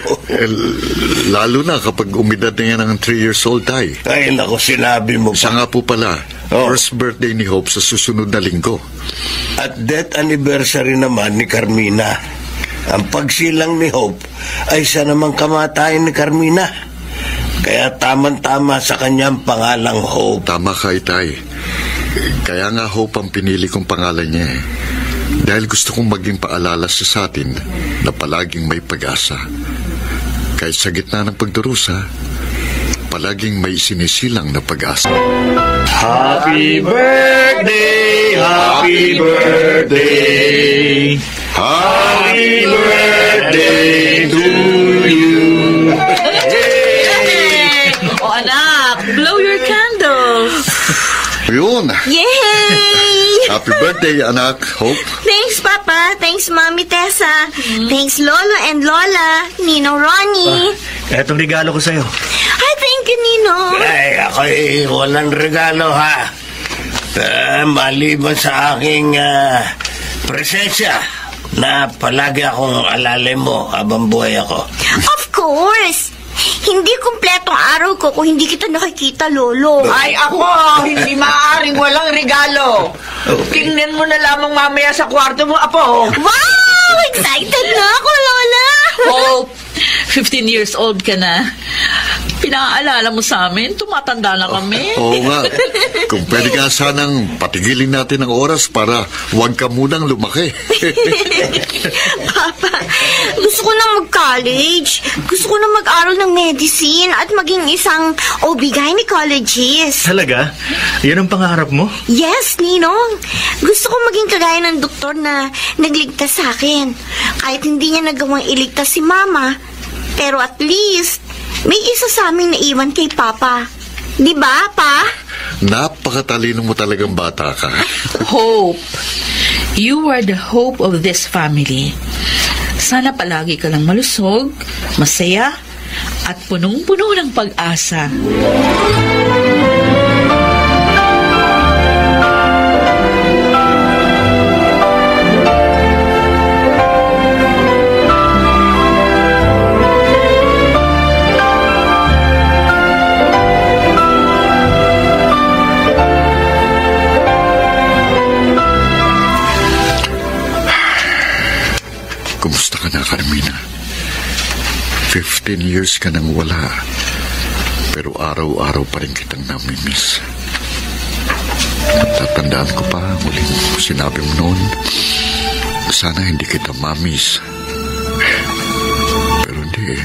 Lalo na kapag umidad na yan ng 3 years old, Tay. Ay, naku, sinabi mo pa. Siya nga po pala, first birthday ni Hope sa susunod na linggo. At death anniversary naman ni Carmina. Ang pagsilang ni Hope ay siya namang kamatayan ni Carmina. Kaya tamang-tama sa kanyang pangalang Hope. Tama ka, Tay. Kaya nga Hope ang pinili kong pangalan niya eh. Dahil gusto kong maging paalala sa atin na palaging may pag-asa. Kahit sa gitna ng pagdurusa, palaging may sinisilang na pag-asa. Happy birthday! Happy birthday! Happy birthday to you! O anak, blow your candles. Yun! Yay! Happy birthday, anak, Hope. Thanks, Papa. Thanks, Mommy Tessa. Thanks, Lolo and Lola. Ninong Ronnie. Etong regalo ko sa'yo. Ay, thank you, Ninong. Ay, ako'y walang regalo, ha? Maliban sa aking presensya na palagi akong alalay mo habang buhay ako. Of course. Hindi kumpletong araw ko kung hindi kita nakikita, Lolo. Ay, ako, hindi maaaring walang regalo. Tingnan mo na lamang mamaya sa kwarto mo, Apo. Wow! Excited na ako, Lola! Hope, 15 years old ka na. Pinaalala mo sa amin, tumatanda na kami. Oo nga. Kung pwede nga sanang patigilin natin ang oras para huwag ka munang lumaki. Papa, gusto ko na mag-college. Gusto ko na mag-aral ng medicine at maging isang OB-gynecologist. Talaga? Yan ang pangarap mo? Yes, Ninong. Gusto ko maging kagaya ng doktor na nagligtas sa akin. Kahit hindi niya nagawang iligtas si Mama. Pero at least, may isa sa aming naiwan kay Papa. Di ba, Pa? Napakatalino mo talagang bata ka. Hope. You are the hope of this family. Sana palagi ka lang malusog, masaya, at punong-puno ng pag-asa. Kumusta ka na, Carmina? 15 years ka nang wala. Pero araw-araw pa rin kitang namimiss. Tatandaan ko pa, muling sinabi mo noon, sana hindi kita mamiss. Pero hindi.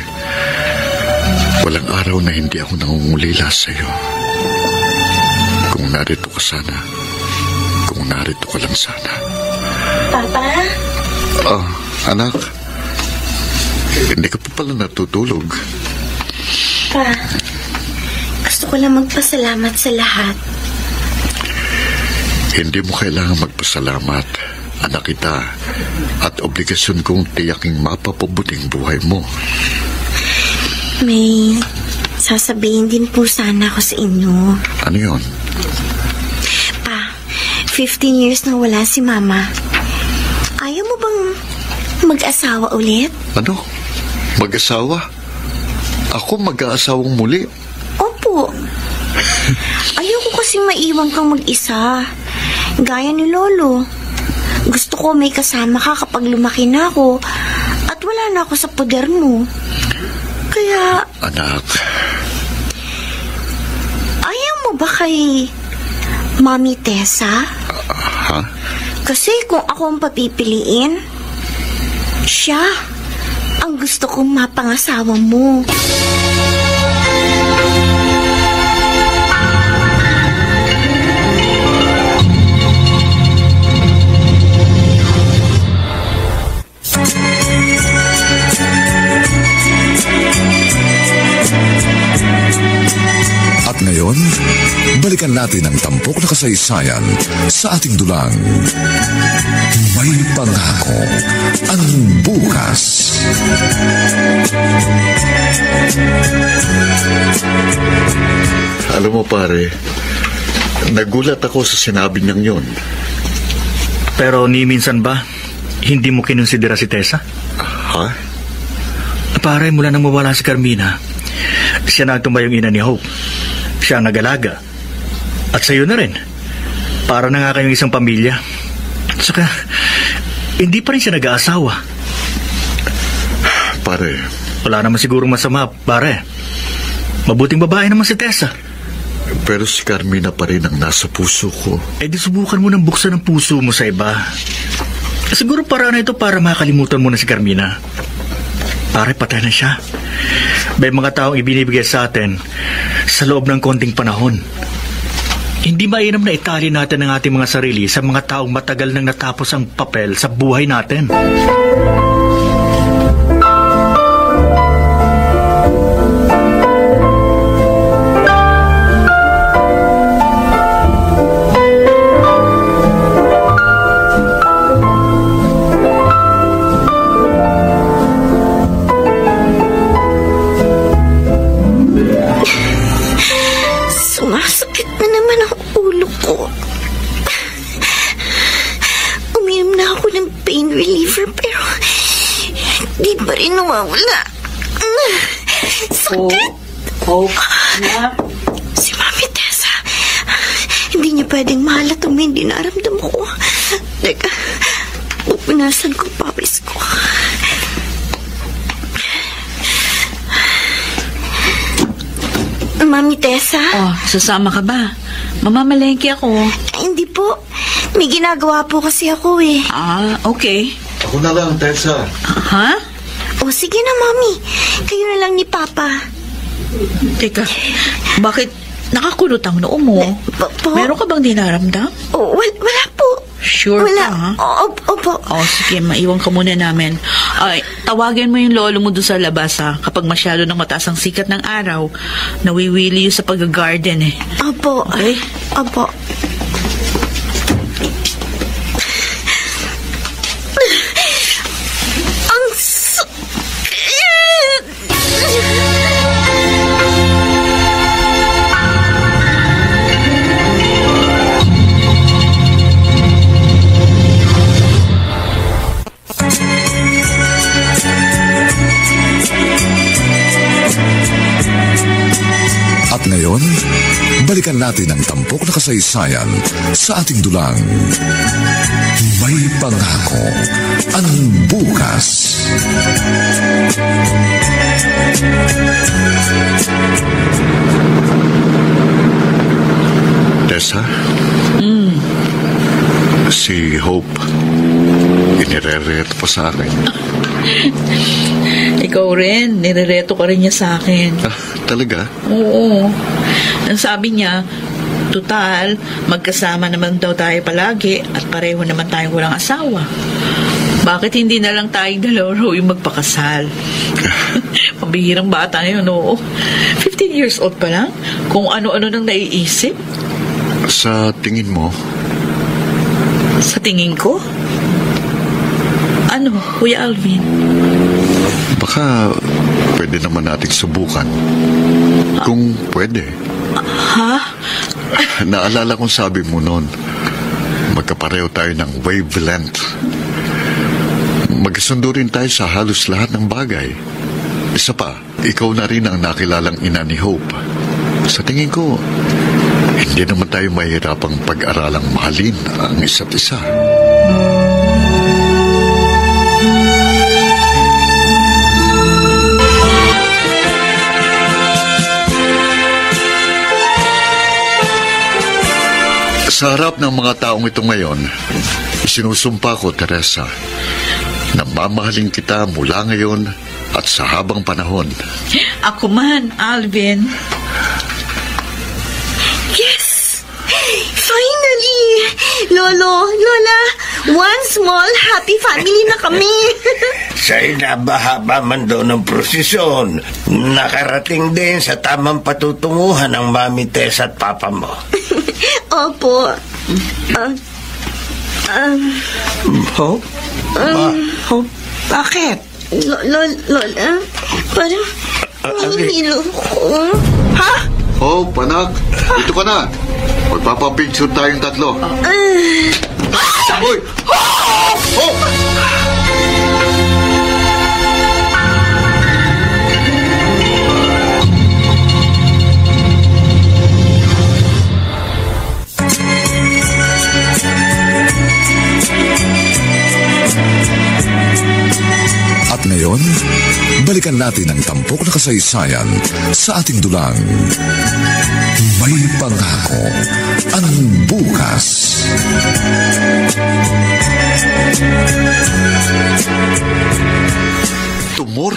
Walang araw na hindi ako nangungulila sa'yo. Kung narito ka sana, kung narito ka lang sana. Papa? Anak, hindi ka pa pala natutulog. Pa, gusto ko lang magpasalamat sa lahat. Hindi mo kailangan magpasalamat, anak kita, at obligasyon kong tiyaking mapapabuting buhay mo. May sasabihin din po sana ako sa inyo. Ano yun? Pa, 15 years na wala si Mama. Ayaw mo bang mag-asawa ulit? Ano? Mag-asawa? Ako mag-aasawang muli? Opo. Ayoko kasing maiwan kang mag-isa. Gaya ni Lolo. Gusto ko may kasama ka kapag lumaki na ako at wala na ako sa poder mo. Kaya... Anak. Ayaw mo ba kay Mami Tessa? Ha? Kasi kung ako ang papipiliin, siya ang gusto kong mapangasawa mo. At ngayon, balikan natin ang tampok na kasaysayan sa ating dulang. May pangako ang bukas. Alam mo pare, nagulat ako sa sinabi niyang yun. Pero ni minsan ba, hindi mo kinonsidera si Tessa? Ha? Pare, mula nang mawala si Carmina, siya na tumayong ina ni Hope. Siya ang nag-alaga. At sa'yo na rin. Para na nga kayong isang pamilya. Saka, hindi pa rin siya nag-aasawa. Pare. Wala naman sigurong masama, pare. Mabuting babae naman si Tessa. Pero si Carmina pa rin ang nasa puso ko. Eh di subukan mo nang buksan ang puso mo sa iba. Siguro para na ito para makalimutan mo na si Carmina. Pare, patay na siya. May mga taong ibinibigay sa atin sa loob ng konting panahon. Hindi mainam na itali natin ang ating mga sarili sa mga taong matagal nang natapos ang papel sa buhay natin. Sumasakit na naman ang ulo ko. Uminom na ako ng pain reliever pero di pa rin nawawala. Sakit! Si Mami Tessa, hindi niya pwedeng mahalat ang may dinaramdam ko. Teka, pupunasan ko pawis ko. Mami Tessa? Oh, sasama ka ba? Mamamalengke ako. Ay, hindi po. May ginagawa po kasi ako eh. Ah, okay. Ako na lang, Tessa. Ha? O sige na, Mami. Kayo na lang ni Papa. Teka, bakit nakakulot ang noo mo? Po? Meron ka bang dinaramdam? Oh, wala po. Sure Wala. ka, ha? Opo. Oh, sige, maiwan ka muna namin. Ay, tawagin mo yung lolo mo doon sa labas, ha? Kapag masyado ng mataas ang sikat ng araw, nawiwili yun sa pag-garden, eh. Opo. Okay? Opo. Ang sakit! At ngayon, balikan natin ang tampok na kasaysayan sa ating dulang. May pangako ang bukas. Tessa? Si Hope, inirereto pa sa akin. Ikaw rin, nirereto ka rin niya sa akin. Ah, talaga? Oo. Ang sabi niya, total, magkasama naman daw tayo palagi at pareho naman tayong walang asawa. Bakit hindi na lang tayong dalawa yung magpakasal? Pambihirang bata yun, oo. 15 years old pa lang, kung ano-ano nang naiisip. Sa tingin mo, Sa tingin ko? Ano, Kuya Alvin? baka pwede naman nating subukan. Kung pwede. Ha? Naalala kong sabi mo noon, magkapareho tayo ng wavelength. Magkasundo rin tayo sa halos lahat ng bagay. Isa pa, ikaw na rin ang nakilalang ina ni Hope. Sa tingin ko, hindi naman tayo mahirapang pag-aralang mahalin ang isa't isa. Sa harap ng mga taong ito ngayon, isinusumpa ko, Teresa, na mamahalin kita mula ngayon at sa habang panahon. Ako man, Alvin. Yes! Finally! Lolo, Lola, one small happy family na kami. Sa inabahaba man daw ng prosesyon, nakarating din sa tamang patutunguhan ng Mami Tess at Papa mo. Opo. Hope? Hope, bakit? Lola, parang nahihilo ko. Ha? Oh, anak, dito ka na. Magpapapicture tayong tatlo. Hoy! Oh! At ngayon, balikan natin ang tampok na kasaysayan sa ating dulang. May pangako ang bukas. Tumor?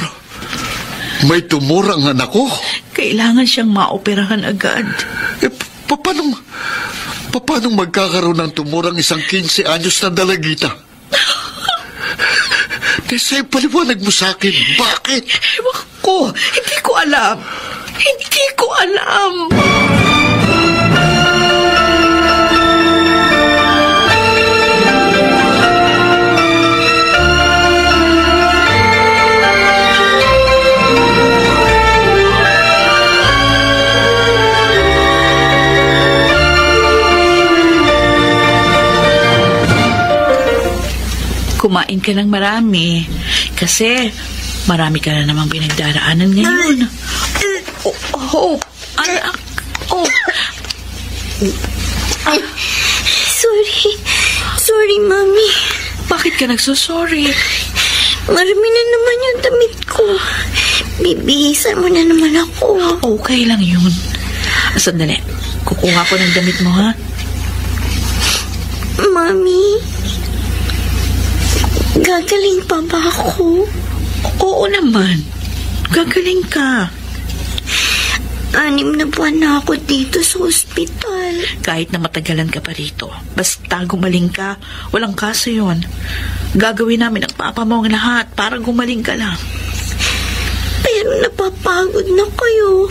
May tumor ang anak ko? Kailangan siyang maoperahan agad. Eh, paano magkakaroon ng tumor ang isang 15 anyos na dalagita? Tessa, paliwanag mo sa akin. Bakit? Ewan ko, hindi ko alam. Hindi ko alam. Kumain ka ng marami kasi marami ka na namang pinagdaraanan ngayon. Anak. Sorry, Mami. Bakit ka nagsusorry? Marami na naman yung damit ko. Bibihisan mo na naman ako. Okay lang yun. Sandali. Kukuha ko ng damit mo, ha? Mami, gagaling pa ba ako? Oo naman. Gagaling ka. 6 na buwan na ako dito sa ospital. Kahit na matagalan ka pa rito, basta gumaling ka, walang kaso yun. Gagawin namin ang papa mo ang lahat para gumaling ka lang. Pero napapagod na kayo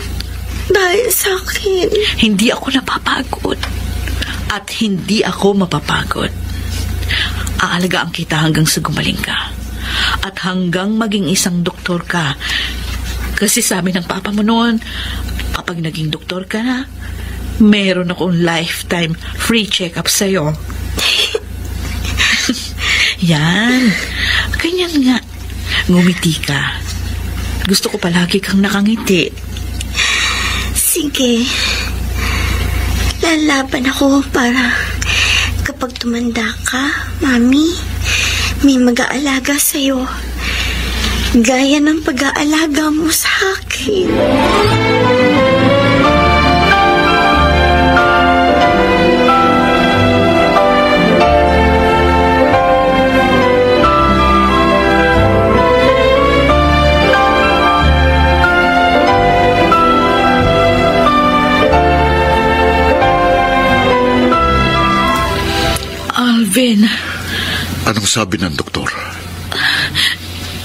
dahil sa akin. Hindi ako napapagod. At hindi ako mapapagod. Aalagaan kita hanggang sa gumaling ka. At hanggang maging isang doktor ka. Kasi sabi ng papa mo noon, kapag naging doktor ka na, meron akong lifetime free check-up sa'yo. Yan. Ganyan nga. Ngumiti ka. Gusto ko palagi kang nakangiti. Sige. Lalaban ako para kapag tumanda ka, Mami, may mag-aalaga sa'yo. Gaya ng pag-aalaga mo sa akin. Alvin. Anong sabi ng doktor?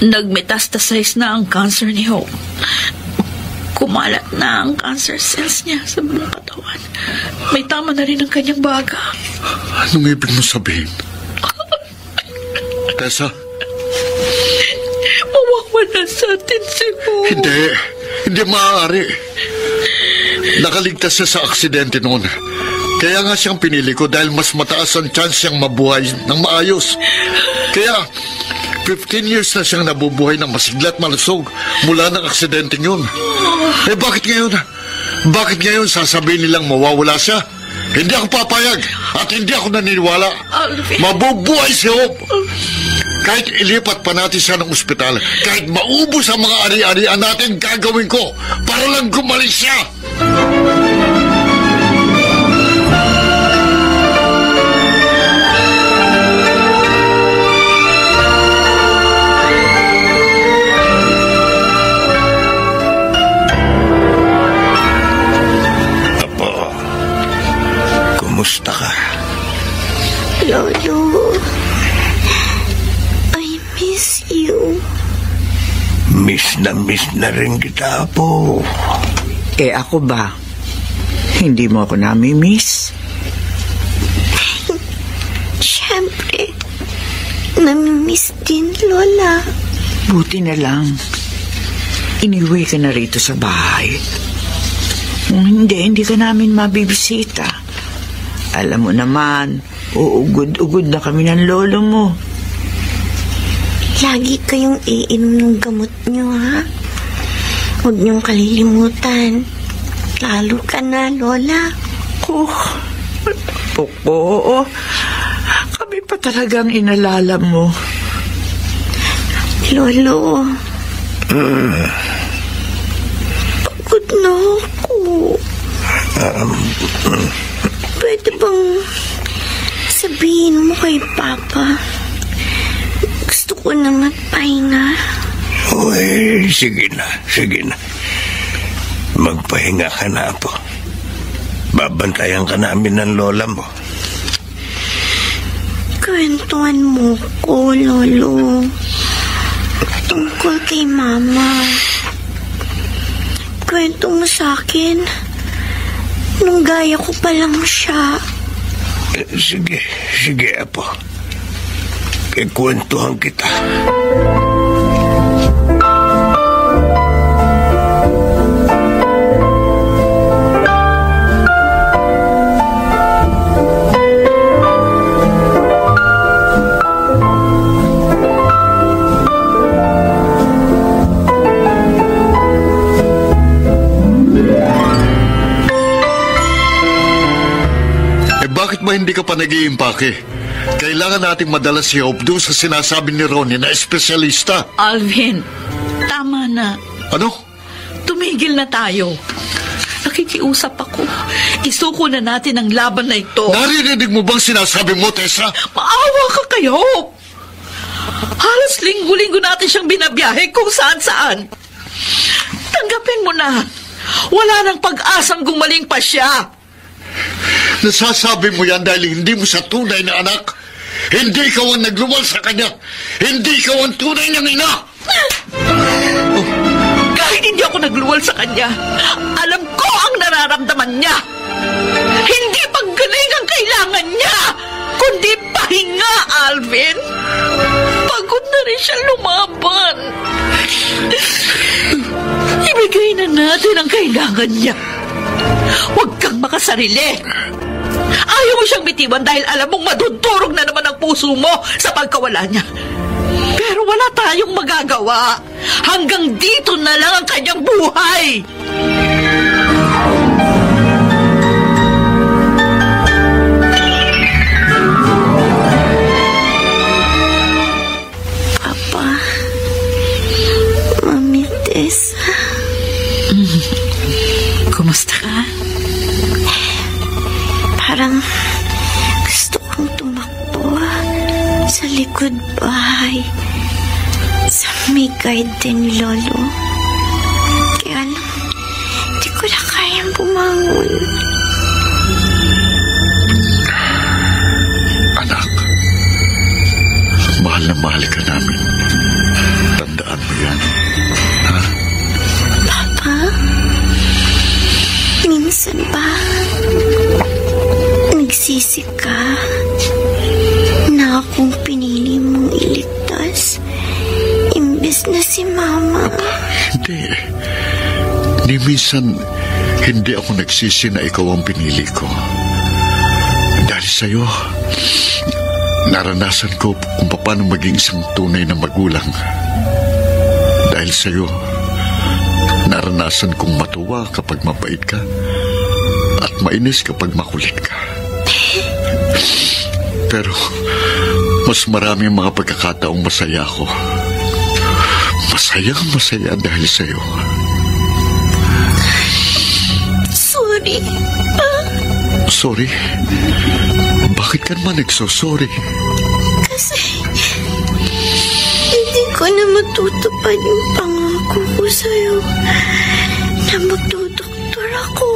Nagmetastasize na ang cancer ni Hope. Kumalat na ang cancer cells niya sa buong katawan. May tama na rin ang kanyang baga. Anong ibig mo sabihin? Tessa? Mawawala sa atin si Hope. Hindi maaari. Nakaligtas siya sa aksidente noon. Kaya nga siyang pinili ko dahil mas mataas ang chance siyang mabuhay ng maayos. Kaya 15 years na siyang nabubuhay ng masiglat malusog mula ng aksidente yun. Bakit ngayon? Bakit ngayon sasabihin nilang mawawala siya? Hindi ako papayag at hindi ako naniniwala. Mabubuhay si Hope. Kahit ilipat pa natin siya ng ospital, kahit maubos ang mga ari-arian natin, gagawin ko para lang gumaling siya. Kumusta ka? Lolo, I miss you. Miss na rin kita po. Ako ba? Hindi mo ako nami-miss? Siyempre, nami-miss din, Lola. Buti na lang. Iniwi ka na rito sa bahay. Kung hindi ka namin mabibisita. Alam mo naman, uugod-ugod na kami ng lolo mo. Lagi kayong iinom ng gamot nyo, ha? Huwag niyong kalilimutan. Lalo ka na, Lola. Oo. Kami pa talagang inalala mo. Lolo. Pagod na ako. Pwede bang sabihin mo kay Papa? Gusto ko na magpahinga. Uy, sige na. Magpahinga ka na po. Babantayan ka namin ng lola mo. Kwentuhan mo ko, Lolo. Tungkol kay Mama. Kwento mo sa akin nung gaya ko pa lang siya. Sige, Apo. Ikwentuhan kita. Bakit ba hindi ka pa nag-iimpake? Kailangan nating madala si Hope doon sa sinasabi ni Ronnie na espesyalista. Alvin, tama na. Ano? Tumigil na tayo. nakikiusap ako. Isuko na natin ang laban na ito. Naririnig mo bang sinasabi mo, Tessa? Maawa ka kay Hope. Halos linggo-linggo natin siyang binabiyahe kung saan-saan. Tanggapin mo na. Wala nang pag-asang gumaling pa siya. Nasasabi mo yan dahil hindi mo siya tunay na anak. Hindi ikaw ang nagluwal sa kanya. Hindi ikaw ang tunay ng ina. Kahit hindi ako nagluwal sa kanya, alam ko ang nararamdaman niya. Hindi paggaling ang kailangan niya, kundi pahinga, Alvin. Pagod na rin siya lumaban. Ibigay na natin ang kailangan niya. Huwag kang makasarili. Ayaw mo siyang bitiwan dahil alam mong madudurog na naman ang puso mo sa pagkawala niya. Pero wala tayong magagawa. Hanggang dito na lang ang kanyang buhay. Papa, Mami Tessa. Kumusta ka? Parang gusto kong tumakbo sa likod bahay. Sa may garden ni Lolo. Kaya lang, di ko na kayang bumangon. Anak, mahal na mahal ka namin. Tandaan mo yan. Ha? Papa, minsan ba nagsisi ka na akong pinili mong iligtas imbes na si Mama? Hindi. Ni minsan, hindi ako nagsisi na ikaw ang pinili ko. Dahil sa'yo, naranasan ko kung paano maging isang tunay na magulang. Dahil sa'yo, naranasan kong matuwa kapag mabait ka at mainis kapag makulit ka. Pero mas marami mga pagkakataong masaya ako. Masaya dahil sa'yo. Sorry. Sorry? Bakit ka naman nagsosorry? Kasi hindi ko na matutupad yung pangako ko sa'yo na magdodoktor ako.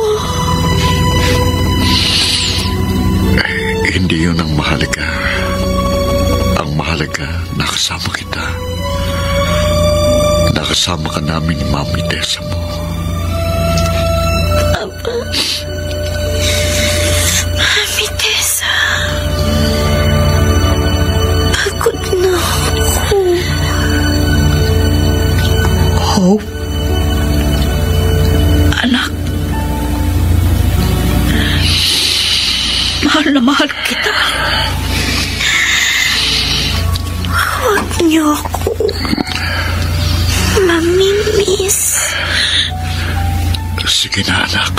Hindi yun ang mahalaga. Ang mahalaga, nakasama kita. Nakasama ka namin ni Mami Tessa mo. Papa, Mami Tessa, pagod na ako. Hope? Anak? Mahal na mahal kita. Huwag niyo ako mamimiss. Sige na, anak.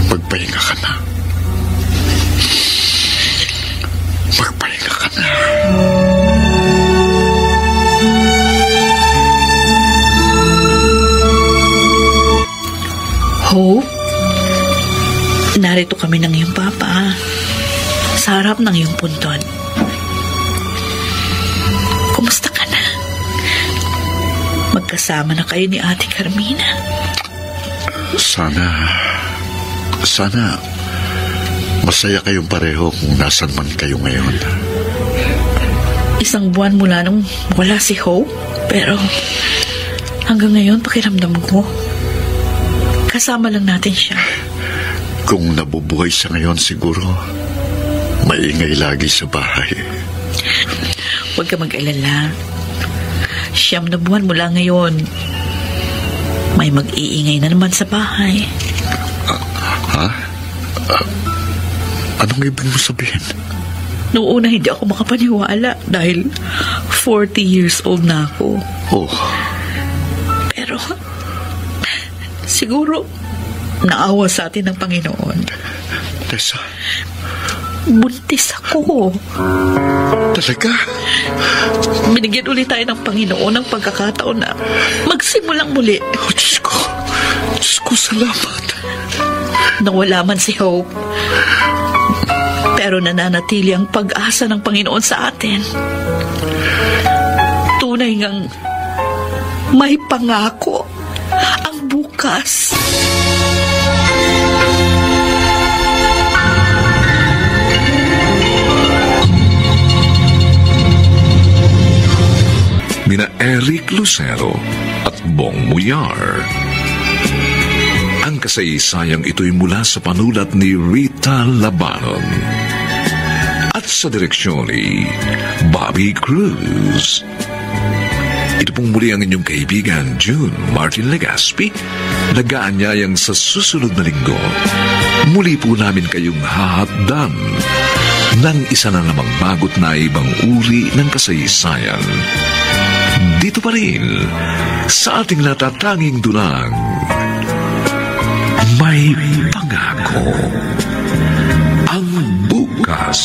Magpahinga ka na. Magpahinga ka na. Hope? Narito kami ng iyong papa. Sa harap ng iyong puntod. Kumusta ka na? Magkasama na kayo ni Ate Carmina. Sana masaya kayong pareho kung nasan man kayo ngayon. Isang buwan mula nung wala si Hope, pero hanggang ngayon pakiramdam ko kasama lang natin siya. Kung nabubuhay siya ngayon siguro, maingay lagi sa bahay. Huwag ka mag-alala. 9 na buwan mula ngayon. May mag-iingay na naman sa bahay. Ha? Anong ibig mo sabihin? Noong una hindi ako makapaniwala dahil 40 years old na ako. Oh. Pero siguro naawa sa atin ng Panginoon. Tessa? Buntis ako. Talaga? Binigyan ulit tayo ng Panginoon ng pagkakataon na magsimulang muli. Oh, Diyos ko. Salamat. Nawala man si Hope, pero nananatili ang pag-asa ng Panginoon sa atin. Tunay ngang may pangako ang bukas. Nina Eric Lucero at Bong Muyar. Ang kasaysayang ito'y mula sa panulat ni Rita Labanon at sa direksyon ni Bobby Cruz. Ito pong muli ang inyong kaibigan June Martin Legaspi, nag-aanyayang sa susunod na linggo. Muli po namin kayong hahatdan ng isa na namang bagot na ibang uri ng kasaysayan. Dito pa rin sa ating natatanging dunang may pangako ang bukas.